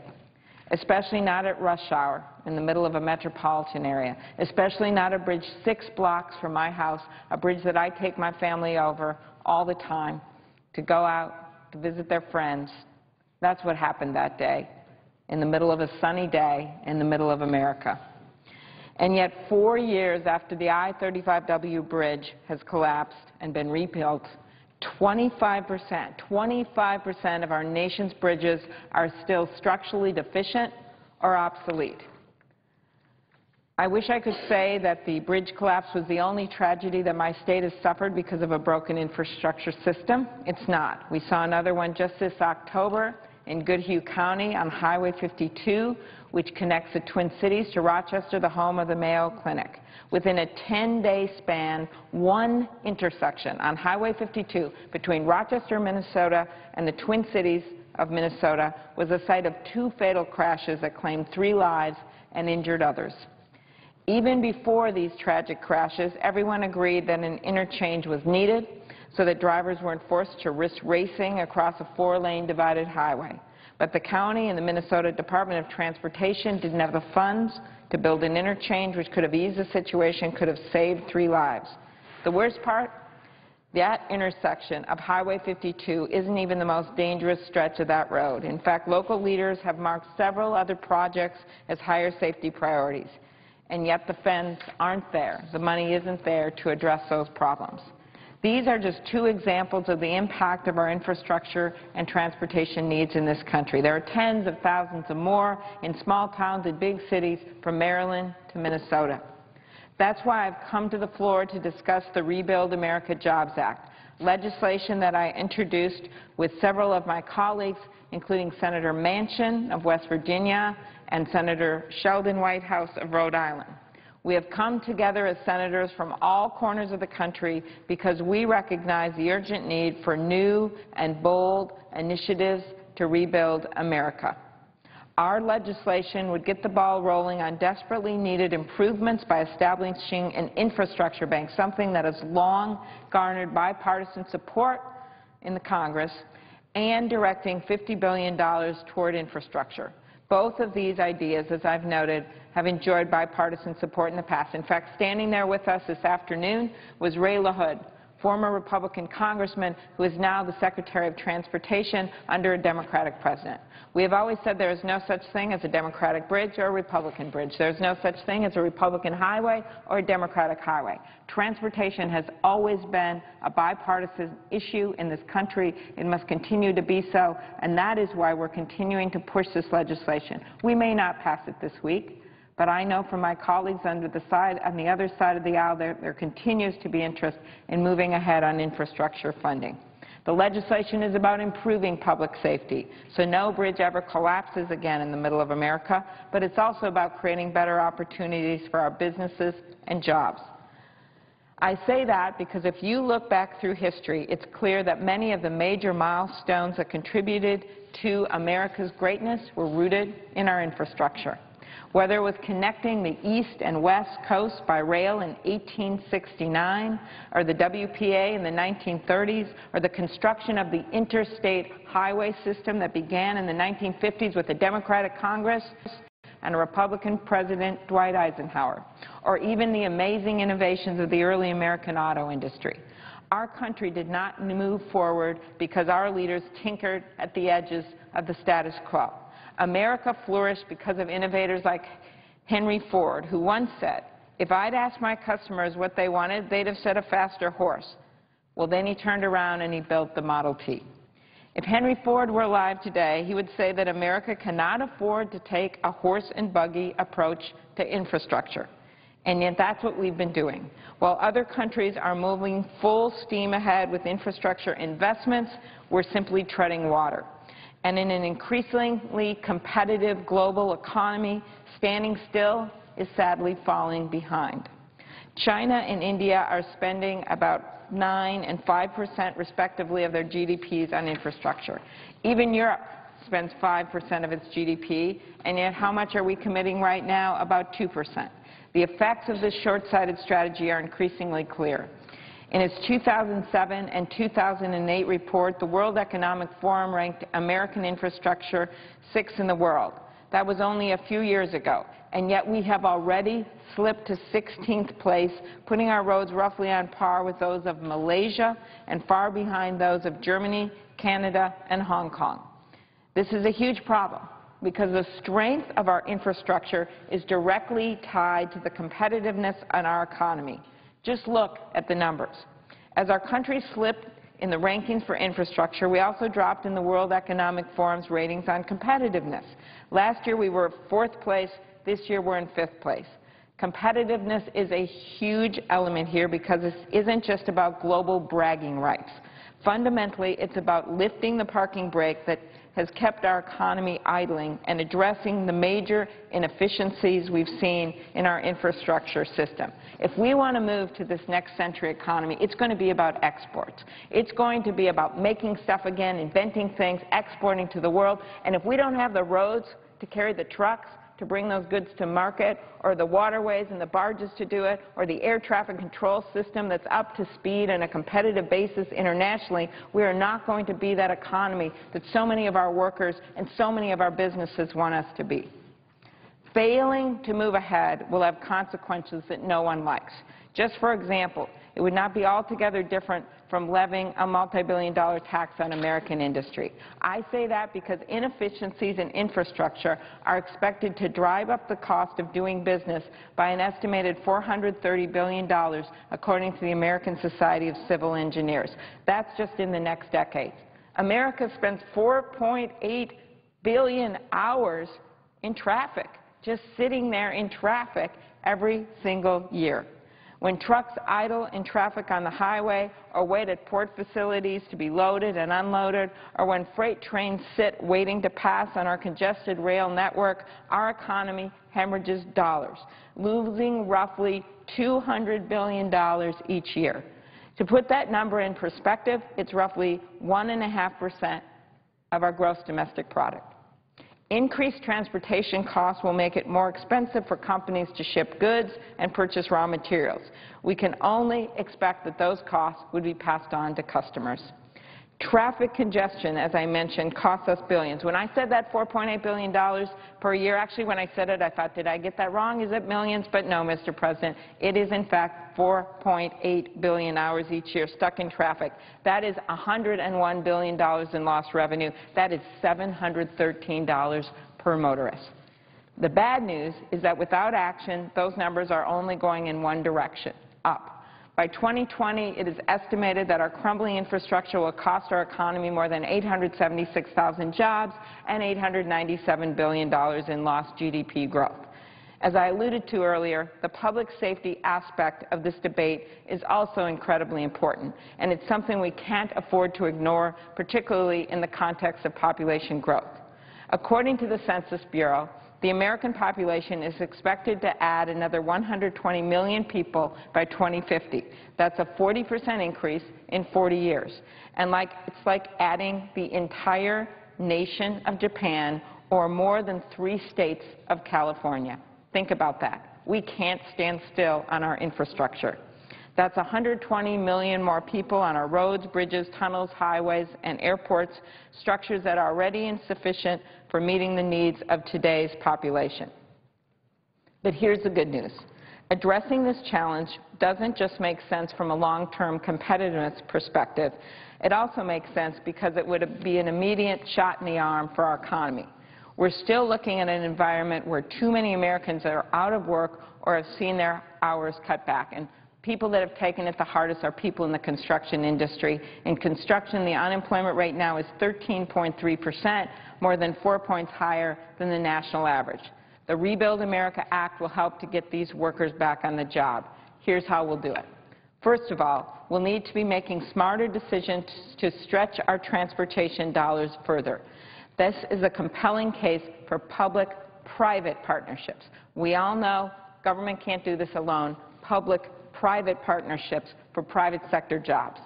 especially not at rush hour in the middle of a metropolitan area, especially not a bridge 6 blocks from my house, a bridge that I take my family over all the time to go out to visit their friends. That's what happened that day, in the middle of a sunny day in the middle of America. And yet 4 years after the I-35W bridge has collapsed and been rebuilt, 25% of our nation's bridges are still structurally deficient or obsolete. I wish I could say that the bridge collapse was the only tragedy that my state has suffered because of a broken infrastructure system. It's not. We saw another one just this October in Goodhue County on Highway 52, which connects the Twin Cities to Rochester, the home of the Mayo Clinic. Within a 10-day span, one intersection on Highway 52 between Rochester, Minnesota, and the Twin Cities of Minnesota was the site of 2 fatal crashes that claimed 3 lives and injured others. Even before these tragic crashes, everyone agreed that an interchange was needed so that drivers weren't forced to risk racing across a 4-lane divided highway. But the county and the Minnesota Department of Transportation didn't have the funds to build an interchange which could have eased the situation, could have saved 3 lives. The worst part? That intersection of Highway 52 isn't even the most dangerous stretch of that road. In fact, local leaders have marked several other projects as higher safety priorities. And yet the funds aren't there. The money isn't there to address those problems. These are just 2 examples of the impact of our infrastructure and transportation needs in this country. There are tens of thousands of more in small towns and big cities from Maryland to Minnesota. That's why I've come to the floor to discuss the Rebuild America Jobs Act, legislation that I introduced with several of my colleagues, including Senator Manchin of West Virginia and Senator Sheldon Whitehouse of Rhode Island. We have come together as senators from all corners of the country because we recognize the urgent need for new and bold initiatives to rebuild America. Our legislation would get the ball rolling on desperately needed improvements by establishing an infrastructure bank, something that has long garnered bipartisan support in the Congress, and directing $50 billion toward infrastructure. Both of these ideas, as I've noted, have enjoyed bipartisan support in the past. In fact, standing there with us this afternoon was Ray LaHood former Republican congressman who is now the Secretary of Transportation under a Democratic president. We have always said there is no such thing as a Democratic bridge or a Republican bridge. There is no such thing as a Republican highway or a Democratic highway. Transportation has always been a bipartisan issue in this country. It must continue to be so, and that is why we're continuing to push this legislation. We may not pass it this week, but I know from my colleagues on the other side of the aisle there continues to be interest in moving ahead on infrastructure funding. The legislation is about improving public safety, so no bridge ever collapses again in the middle of America, but it's also about creating better opportunities for our businesses and jobs. I say that because if you look back through history, it's clear that many of the major milestones that contributed to America's greatness were rooted in our infrastructure. Whether it was connecting the East and West Coast by rail in 1869, or the WPA in the 1930s, or the construction of the interstate highway system that began in the 1950s with a Democratic Congress and a Republican President, Dwight Eisenhower, or even the amazing innovations of the early American auto industry. Our country did not move forward because our leaders tinkered at the edges of the status quo. America flourished because of innovators like Henry Ford, who once said, "If I'd asked my customers what they wanted, they'd have said a faster horse." Well, then he turned around and he built the Model T. If Henry Ford were alive today, he would say that America cannot afford to take a horse and buggy approach to infrastructure. And yet that's what we've been doing. While other countries are moving full steam ahead with infrastructure investments, we're simply treading water. And in an increasingly competitive global economy, standing still is sadly falling behind. China and India are spending about 9% and 5% respectively of their GDPs on infrastructure. Even Europe spends 5% of its GDP, and yet how much are we committing right now? About 2%. The effects of this short-sighted strategy are increasingly clear. In its 2007 and 2008 report, the World Economic Forum ranked American infrastructure 6th in the world. That was only a few years ago, and yet we have already slipped to 16th place, putting our roads roughly on par with those of Malaysia and far behind those of Germany, Canada, and Hong Kong. This is a huge problem because the strength of our infrastructure is directly tied to the competitiveness of our economy. Just look at the numbers. As our country slipped in the rankings for infrastructure, we also dropped in the World Economic Forum's ratings on competitiveness. Last year we were 4th place. This year we're in 5th place. Competitiveness is a huge element here because this isn't just about global bragging rights. Fundamentally, it's about lifting the parking brake that has kept our economy idling and addressing the major inefficiencies we've seen in our infrastructure system. If we want to move to this next century economy, it's going to be about exports. It's going to be about making stuff again, inventing things, exporting to the world. And if we don't have the roads to carry the trucks to bring those goods to market, or the waterways and the barges to do it, or the air traffic control system that's up to speed on a competitive basis internationally, we are not going to be that economy that so many of our workers and so many of our businesses want us to be. Failing to move ahead will have consequences that no one likes. Just for example, it would not be altogether different from levying a multi-billion-dollar tax on American industry. I say that because inefficiencies in infrastructure are expected to drive up the cost of doing business by an estimated $430 billion, according to the American Society of Civil Engineers. That's just in the next decade. America spends 4.8 billion hours in traffic, just sitting there in traffic every single year. When trucks idle in traffic on the highway or wait at port facilities to be loaded and unloaded, or when freight trains sit waiting to pass on our congested rail network, our economy hemorrhages dollars, losing roughly $200 billion each year. To put that number in perspective, it's roughly 1.5% of our gross domestic product. Increased transportation costs will make it more expensive for companies to ship goods and purchase raw materials. We can only expect that those costs would be passed on to customers. Traffic congestion, as I mentioned, costs us billions. When I said that $4.8 billion per year, actually when I said it, I thought, did I get that wrong? Is it millions? But no, Mr. President, it is in fact 4.8 billion hours each year stuck in traffic. That is $101 billion in lost revenue. That is $713 per motorist. The bad news is that without action, those numbers are only going in one direction, up. By 2020, it is estimated that our crumbling infrastructure will cost our economy more than 876,000 jobs and $897 billion in lost GDP growth. As I alluded to earlier, the public safety aspect of this debate is also incredibly important, and it's something we can't afford to ignore, particularly in the context of population growth. According to the Census Bureau, the American population is expected to add another 120 million people by 2050. That's a 40% increase in 40 years. And it's like adding the entire nation of Japan or more than 3 states of California. Think about that. We can't stand still on our infrastructure. That's 120 million more people on our roads, bridges, tunnels, highways, and airports, structures that are already insufficient for meeting the needs of today's population. But here's the good news. Addressing this challenge doesn't just make sense from a long-term competitiveness perspective. It also makes sense because it would be an immediate shot in the arm for our economy. We're still looking at an environment where too many Americans are out of work or have seen their hours cut back. And people that have taken it the hardest are people in the construction industry. In construction, the unemployment rate now is 13.3%, more than 4 points higher than the national average. The Rebuild America Act will help to get these workers back on the job. Here's how we'll do it. First of all, we'll need to be making smarter decisions to stretch our transportation dollars further. This is a compelling case for public-private partnerships. We all know government can't do this alone. Public-private partnerships for private sector jobs.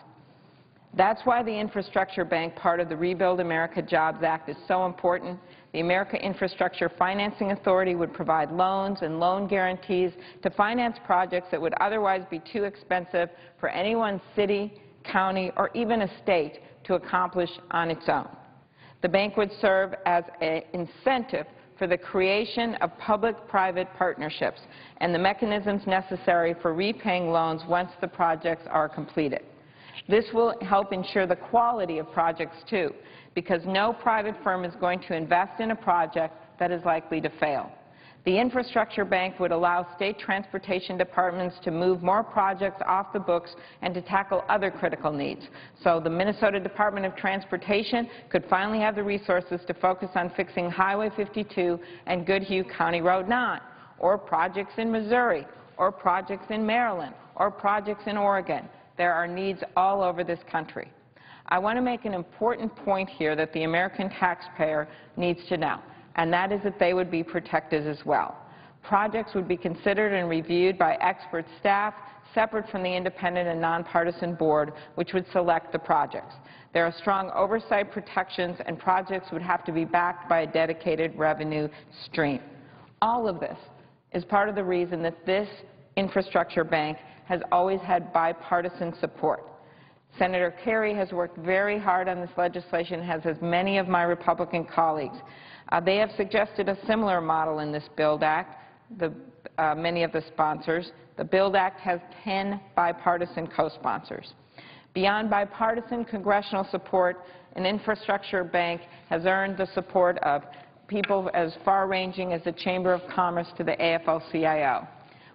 That's why the Infrastructure Bank, part of the Rebuild America Jobs Act, is so important. The America Infrastructure Financing Authority would provide loans and loan guarantees to finance projects that would otherwise be too expensive for any one city, county, or even a state to accomplish on its own. The bank would serve as an incentive for the creation of public-private partnerships and the mechanisms necessary for repaying loans once the projects are completed. This will help ensure the quality of projects, too, because no private firm is going to invest in a project that is likely to fail. The Infrastructure Bank would allow state transportation departments to move more projects off the books and to tackle other critical needs. So the Minnesota Department of Transportation could finally have the resources to focus on fixing Highway 52 and Goodhue County Road 9, or projects in Missouri, or projects in Maryland, or projects in Oregon. There are needs all over this country. I want to make an important point here that the American taxpayer needs to know, and that is that they would be protected as well. Projects would be considered and reviewed by expert staff separate from the independent and nonpartisan board, which would select the projects. There are strong oversight protections, and projects would have to be backed by a dedicated revenue stream. All of this is part of the reason that this infrastructure bank has always had bipartisan support. Senator Kerry has worked very hard on this legislation, as many of my Republican colleagues. They have suggested a similar model in this BUILD Act, many of the sponsors. The BUILD Act has 10 bipartisan co-sponsors. Beyond bipartisan congressional support, an infrastructure bank has earned the support of people as far-ranging as the Chamber of Commerce to the AFL-CIO.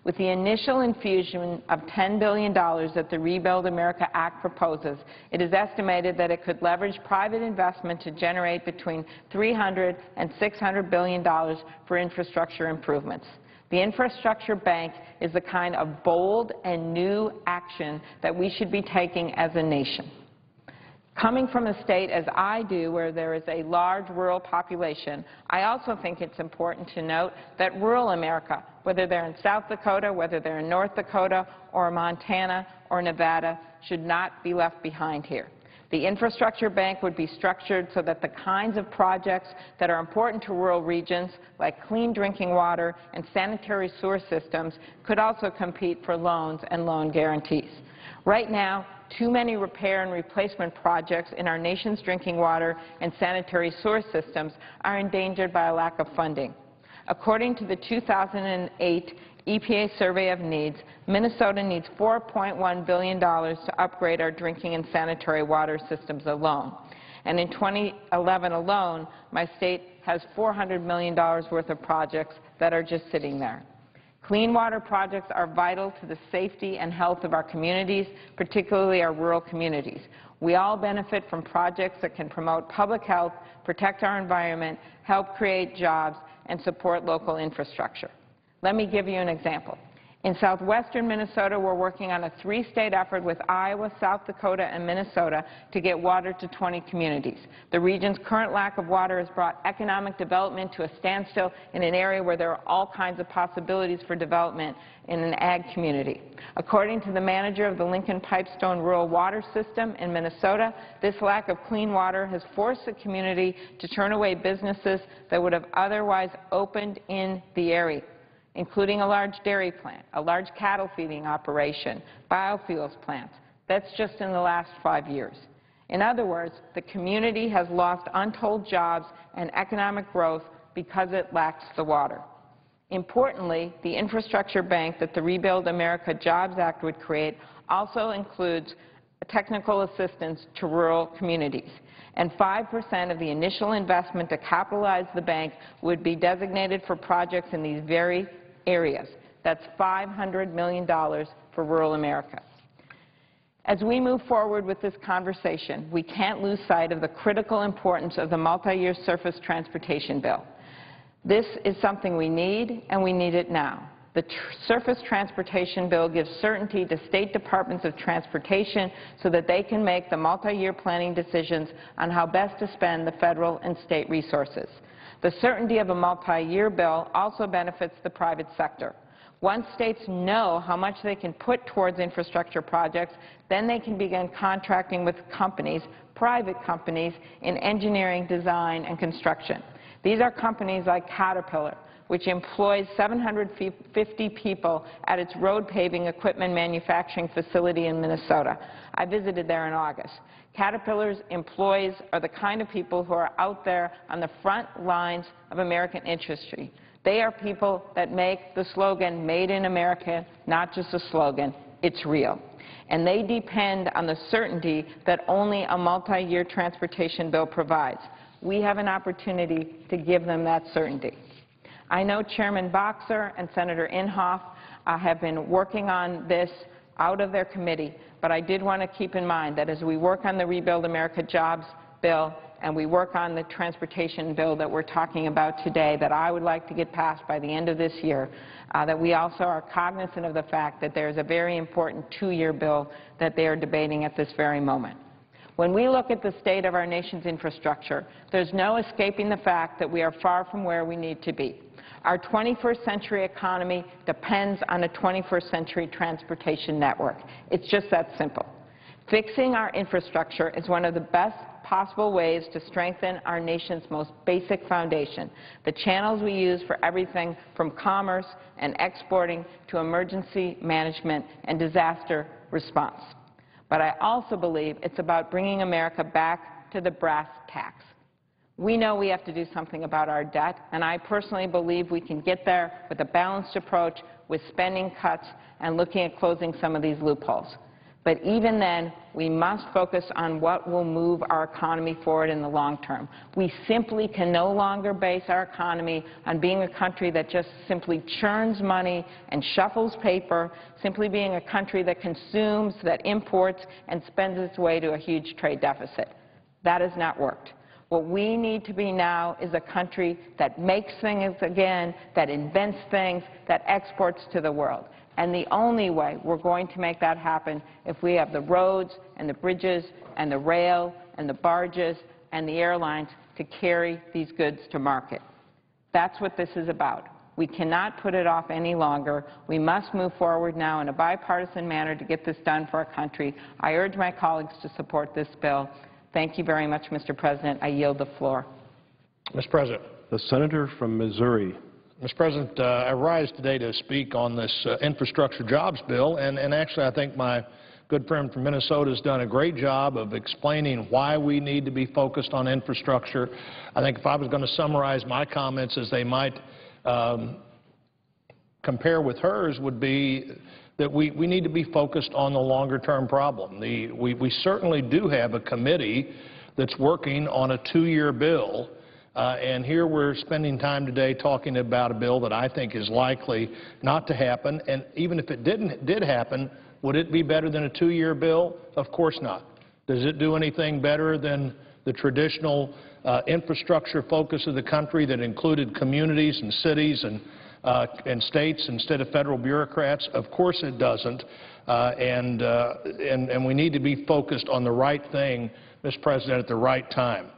With the initial infusion of $10 billion that the Rebuild America Act proposes, it is estimated that it could leverage private investment to generate between $300 and $600 billion for infrastructure improvements. The Infrastructure Bank is the kind of bold and new action that we should be taking as a nation. Coming from a state, as I do, where there is a large rural population, I also think it's important to note that rural America, whether they're in South Dakota, whether they're in North Dakota, or Montana, or Nevada, should not be left behind here. The Infrastructure Bank would be structured so that the kinds of projects that are important to rural regions, like clean drinking water and sanitary sewer systems, could also compete for loans and loan guarantees. Right now, too many repair and replacement projects in our nation's drinking water and sanitary sewer systems are endangered by a lack of funding. According to the 2008 EPA Survey of Needs, Minnesota needs $4.1 billion to upgrade our drinking and sanitary water systems alone. And in 2011 alone, my state has $400 million worth of projects that are just sitting there. Clean water projects are vital to the safety and health of our communities, particularly our rural communities. We all benefit from projects that can promote public health, protect our environment, help create jobs, and support local infrastructure. Let me give you an example. In southwestern Minnesota, we're working on a three-state effort with Iowa, South Dakota, and Minnesota to get water to 20 communities. The region's current lack of water has brought economic development to a standstill in an area where there are all kinds of possibilities for development in an ag community. According to the manager of the Lincoln Pipestone Rural Water System in Minnesota, this lack of clean water has forced the community to turn away businesses that would have otherwise opened in the area, including a large dairy plant, a large cattle feeding operation, biofuels plants. That's just in the last 5 years. In other words, the community has lost untold jobs and economic growth because it lacks the water. Importantly, the infrastructure bank that the Rebuild America Jobs Act would create also includes technical assistance to rural communities. And 5% of the initial investment to capitalize the bank would be designated for projects in these very areas. That's $500 million for rural America. As we move forward with this conversation, we can't lose sight of the critical importance of the multi-year surface transportation bill. This is something we need, and we need it now. The surface transportation bill gives certainty to state departments of transportation so that they can make the multi-year planning decisions on how best to spend the federal and state resources. The certainty of a multi-year bill also benefits the private sector. Once states know how much they can put towards infrastructure projects, then they can begin contracting with companies, private companies, in engineering, design, and construction. These are companies like Caterpillar, which employs 750 people at its road paving equipment manufacturing facility in Minnesota. I visited there in August. Caterpillar's employees are the kind of people who are out there on the front lines of American industry. They are people that make the slogan, "Made in America," not just a slogan, it's real. And they depend on the certainty that only a multi-year transportation bill provides. We have an opportunity to give them that certainty. I know Chairman Boxer and Senator Inhofe have been working on this out of their committee, but I did want to keep in mind that as we work on the Rebuild America Jobs bill and we work on the transportation bill that we're talking about today that I would like to get passed by the end of this year, that we also are cognizant of the fact that there is a very important two-year bill that they are debating at this very moment. When we look at the state of our nation's infrastructure, there's no escaping the fact that we are far from where we need to be. Our 21st century economy depends on a 21st century transportation network. It's just that simple. Fixing our infrastructure is one of the best possible ways to strengthen our nation's most basic foundation, the channels we use for everything from commerce and exporting to emergency management and disaster response. But I also believe it's about bringing America back to the brass tacks. We know we have to do something about our debt, and I personally believe we can get there with a balanced approach, with spending cuts and looking at closing some of these loopholes. But even then, we must focus on what will move our economy forward in the long term. We simply can no longer base our economy on being a country that just simply churns money and shuffles paper, simply being a country that consumes, that imports, and spends its way to a huge trade deficit. That has not worked. What we need to be now is a country that makes things again, that invents things, that exports to the world. And the only way we're going to make that happen if we have the roads and the bridges and the rail and the barges and the airlines to carry these goods to market. That's what this is about. We cannot put it off any longer. We must move forward now in a bipartisan manner to get this done for our country. I urge my colleagues to support this bill. Thank you very much, Mr. President. I yield the floor. Mr. President. The senator from Missouri. Mr. President, I rise today to speak on this infrastructure jobs bill, and actually I think my good friend from Minnesota has done a great job of explaining why we need to be focused on infrastructure. I think if I was going to summarize my comments as they might compare with hers, would be that we need to be focused on the longer-term problem. We certainly do have a committee that's working on a 2-year bill, and here we're spending time today talking about a bill that I think is likely not to happen. And even if it did happen, would it be better than a 2-year bill? Of course not. Does it do anything better than the traditional infrastructure focus of the country that included communities and cities and states instead of federal bureaucrats? Of course it doesn't. And we need to be focused on the right thing, Mr. President, at the right time.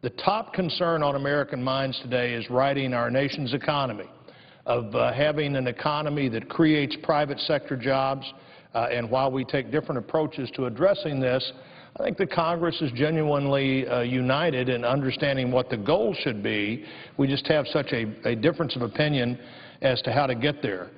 The top concern on American minds today is righting our nation's economy, of having an economy that creates private sector jobs. And while we take different approaches to addressing this, I think the Congress is genuinely united in understanding what the goal should be. We just have such a difference of opinion as to how to get there.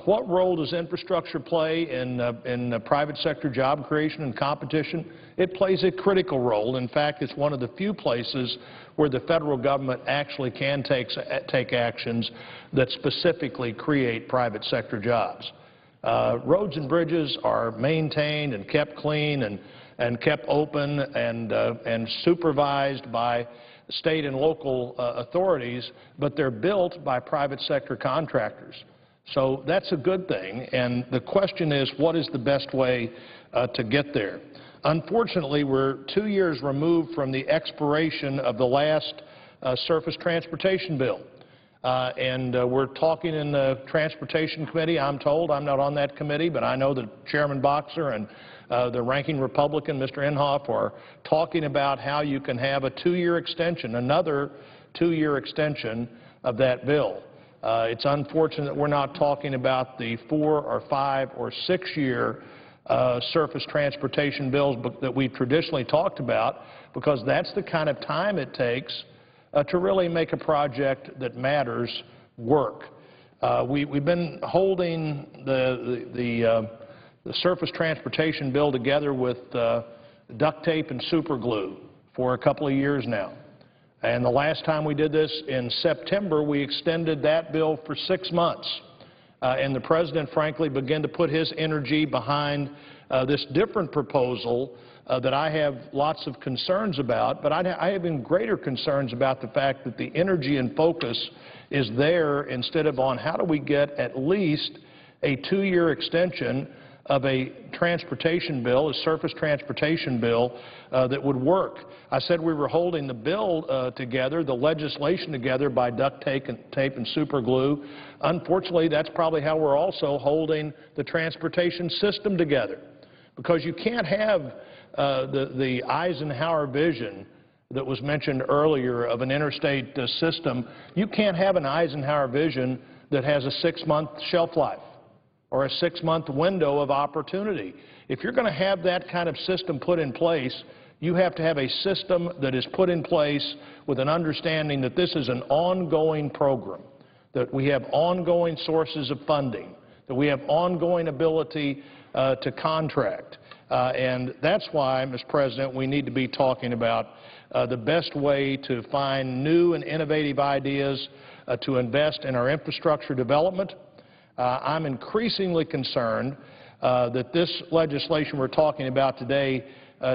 What role does infrastructure play in private sector job creation and competition? It plays a critical role. In fact, it's one of the few places where the federal government actually can take actions that specifically create private sector jobs. Roads and bridges are maintained and kept clean and kept open and supervised by state and local authorities, but they're built by private sector contractors. So that's a good thing, and the question is, what is the best way to get there? Unfortunately, we're 2 years removed from the expiration of the last surface transportation bill. We're talking in the Transportation Committee, I'm told. I'm not on that committee, but I know that Chairman Boxer and the ranking Republican, Mr. Inhofe, are talking about how you can have a 2-year extension, another 2-year extension of that bill. It's unfortunate that we're not talking about the 4 or 5 or 6-year surface transportation bills that we've traditionally talked about, because that's the kind of time it takes to really make a project that matters work. We've been holding the surface transportation bill together with duct tape and super glue for a couple of years now. And the last time we did this in September, we extended that bill for 6 months. And the President, frankly, began to put his energy behind this different proposal that I have lots of concerns about, but I have even greater concerns about the fact that the energy and focus is there instead of on how do we get at least a 2-year extension of a transportation bill, a surface transportation bill that would work. I said we were holding the bill together, the legislation together by duct tape and super glue. Unfortunately, that's probably how we're also holding the transportation system together, because you can't have the Eisenhower vision that was mentioned earlier of an interstate system. You can't have an Eisenhower vision that has a 6-month shelf life or a 6-month window of opportunity. If you're going to have that kind of system put in place, you have to have a system that is put in place with an understanding that this is an ongoing program, that we have ongoing sources of funding, that we have ongoing ability to contract. And that's why, Mr. President, we need to be talking about the best way to find new and innovative ideas to invest in our infrastructure development. I'm increasingly concerned that this legislation we're talking about today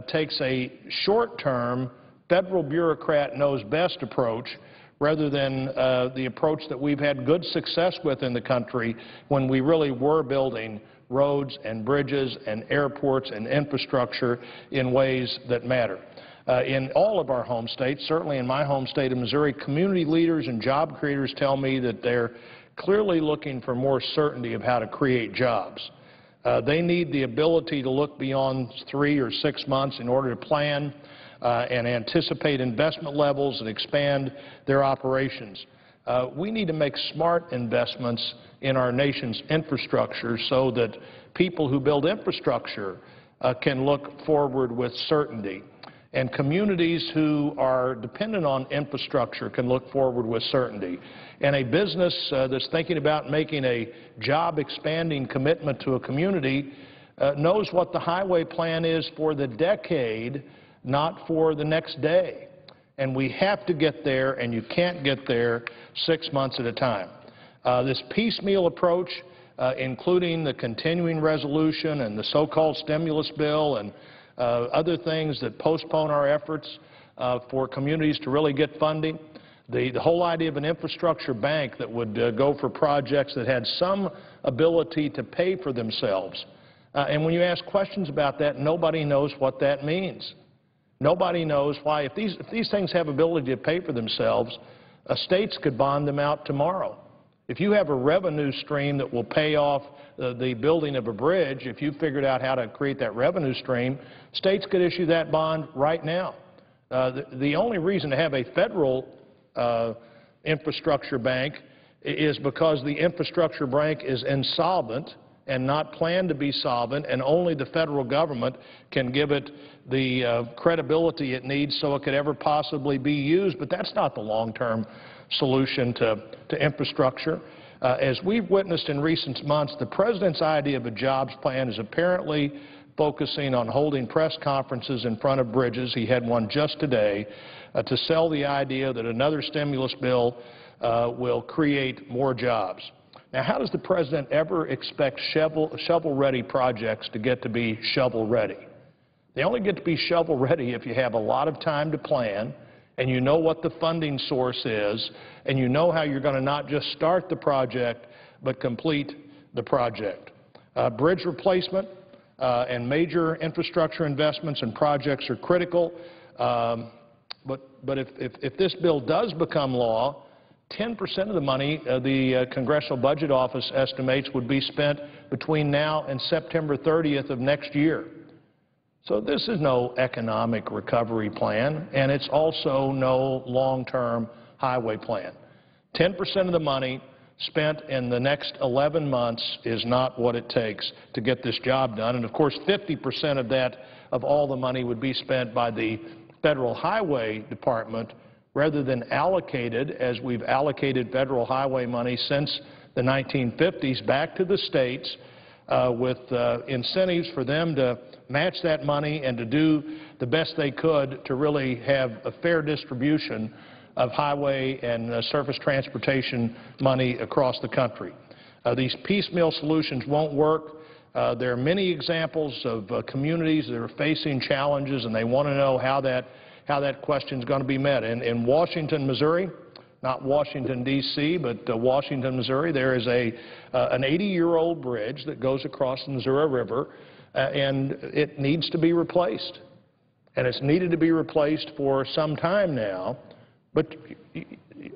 takes a short-term, federal bureaucrat knows best approach rather than the approach that we've had good success with in the country when we really were building roads and bridges and airports and infrastructure in ways that matter. In all of our home states, certainly in my home state of Missouri, community leaders and job creators tell me that they're clearly looking for more certainty of how to create jobs. They need the ability to look beyond 3 or 6 months in order to plan and anticipate investment levels and expand their operations. We need to make smart investments in our nation's infrastructure so that people who build infrastructure can look forward with certainty, and communities who are dependent on infrastructure can look forward with certainty. And a business that's thinking about making a job-expanding commitment to a community knows what the highway plan is for the decade, not for the next day. And we have to get there, and you can't get there 6 months at a time. This piecemeal approach, including the continuing resolution and the so-called stimulus bill and other things that postpone our efforts for communities to really get funding, the whole idea of an infrastructure bank that would go for projects that had some ability to pay for themselves. And when you ask questions about that, nobody knows what that means. Nobody knows why. If these things have ability to pay for themselves, states could bond them out tomorrow. If you have a revenue stream that will pay off the building of a bridge, if you figured out how to create that revenue stream, states could issue that bond right now. The only reason to have a federal infrastructure bank is because the infrastructure bank is insolvent and not planned to be solvent, and only the federal government can give it the credibility it needs so it could ever possibly be used. But that's not the long-term solution to infrastructure. As we've witnessed in recent months, the President's idea of a jobs plan is apparently focusing on holding press conferences in front of bridges. He had one just today to sell the idea that another stimulus bill will create more jobs. Now, how does the President ever expect shovel-ready projects to get to be shovel-ready? They only get to be shovel-ready if you have a lot of time to plan, and you know what the funding source is, and you know how you're going to not just start the project, but complete the project. Bridge replacement and major infrastructure investments and projects are critical, but if this bill does become law, 10% of the money the Congressional Budget Office estimates would be spent between now and September 30th of next year. So this is no economic recovery plan, and it's also no long-term highway plan. 10% of the money spent in the next 11 months is not what it takes to get this job done. And, of course, 50% of that, of all the money, would be spent by the Federal Highway Department rather than allocated, as we've allocated federal highway money since the 1950s, back to the states with incentives for them to match that money and to do the best they could to really have a fair distribution of highway and surface transportation money across the country. These piecemeal solutions won't work. There are many examples of communities that are facing challenges, and they want to know how that question is going to be met. In Washington, Missouri, not Washington, D.C., but Washington, Missouri, there is an 80-year-old bridge that goes across the Missouri River, and it needs to be replaced. And it's needed to be replaced for some time now. But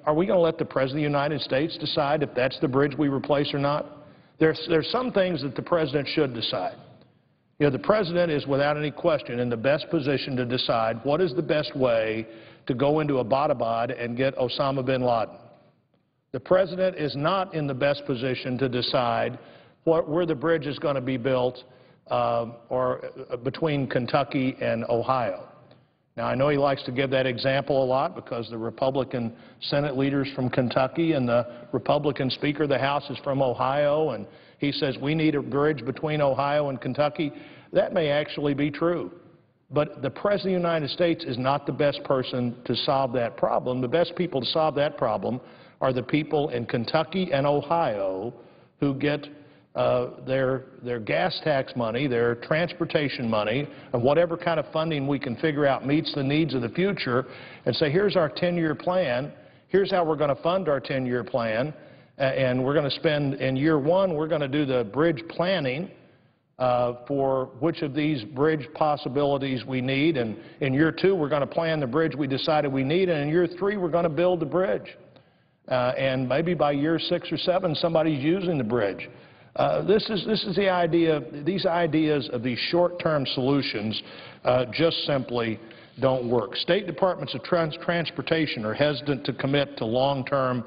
are we going to let the President of the United States decide if that's the bridge we replace or not? There's some things that the President should decide. You know, the President is without any question in the best position to decide what is the best way to go into Abbottabad and get Osama bin Laden. The President is not in the best position to decide where the bridge is going to be built between Kentucky and Ohio. Now, I know he likes to give that example a lot because the Republican Senate leader's from Kentucky and the Republican Speaker of the House is from Ohio, and he says we need a bridge between Ohio and Kentucky. That may actually be true. But the President of the United States is not the best person to solve that problem. The best people to solve that problem are the people in Kentucky and Ohio who get their gas tax money, their transportation money, and whatever kind of funding we can figure out meets the needs of the future, and say, here's our 10-year plan, here's how we're going to fund our 10-year plan, and we're going to spend, in year one, we're going to do the bridge planning for which of these bridge possibilities we need, and in year two, we're going to plan the bridge we decided we need, and in year three, we're going to build the bridge. And maybe by year 6 or 7, somebody's using the bridge. This is the idea. These ideas of these short-term solutions just simply don't work. State departments of transportation are hesitant to commit to long-term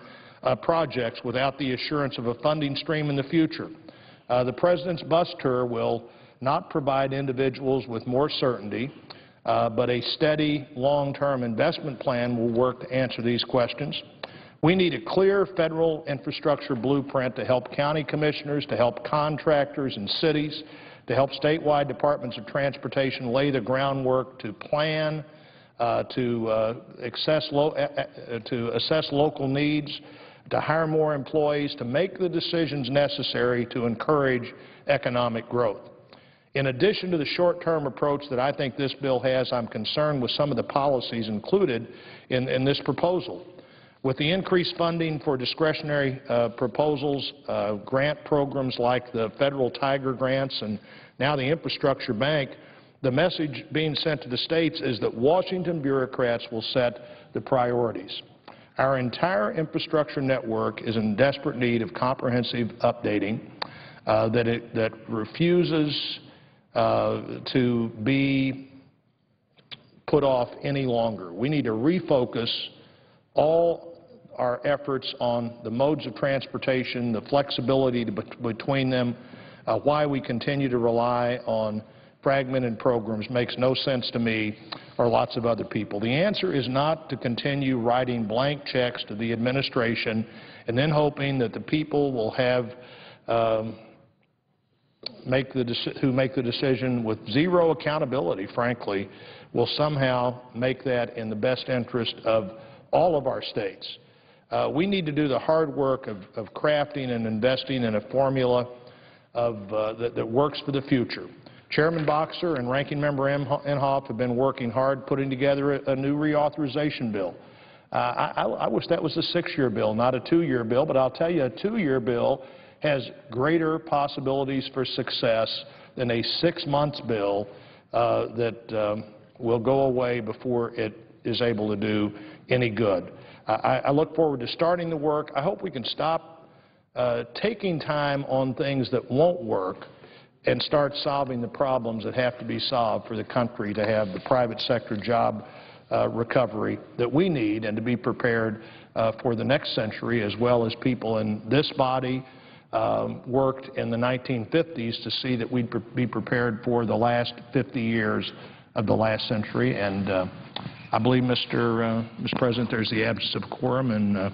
projects without the assurance of a funding stream in the future. The President's bus tour will not provide individuals with more certainty, but a steady, long-term investment plan will work to answer these questions. We need a clear federal infrastructure blueprint to help county commissioners, to help contractors and cities, to help statewide departments of transportation lay the groundwork to plan, to assess local needs, to hire more employees, to make the decisions necessary to encourage economic growth. In addition to the short-term approach that I think this bill has, I'm concerned with some of the policies included in this proposal. With the increased funding for discretionary proposals, grant programs like the federal Tiger grants and now the Infrastructure Bank, the message being sent to the states is that Washington bureaucrats will set the priorities. Our entire infrastructure network is in desperate need of comprehensive updating that refuses to be put off any longer. We need to refocus all our efforts on the modes of transportation, the flexibility between them. Why we continue to rely on fragmented programs makes no sense to me or lots of other people. The answer is not to continue writing blank checks to the administration and then hoping that the people will have who make the decision with zero accountability, frankly, will somehow make that in the best interest of all of our states. We need to do the hard work of crafting and investing in a formula that works for the future. Chairman Boxer and Ranking Member Inhofe have been working hard putting together a new reauthorization bill. I wish that was a 6-year bill, not a 2-year bill, but I'll tell you, a 2-year bill has greater possibilities for success than a 6-month bill that will go away before it is able to do any good. I look forward to starting the work. I hope we can stop taking time on things that won't work and start solving the problems that have to be solved for the country to have the private sector job recovery that we need and to be prepared for the next century, as well as people in this body worked in the 1950s to see that we'd be prepared for the last 50 years of the last century. And I believe, Mr. President, there's the absence of quorum, and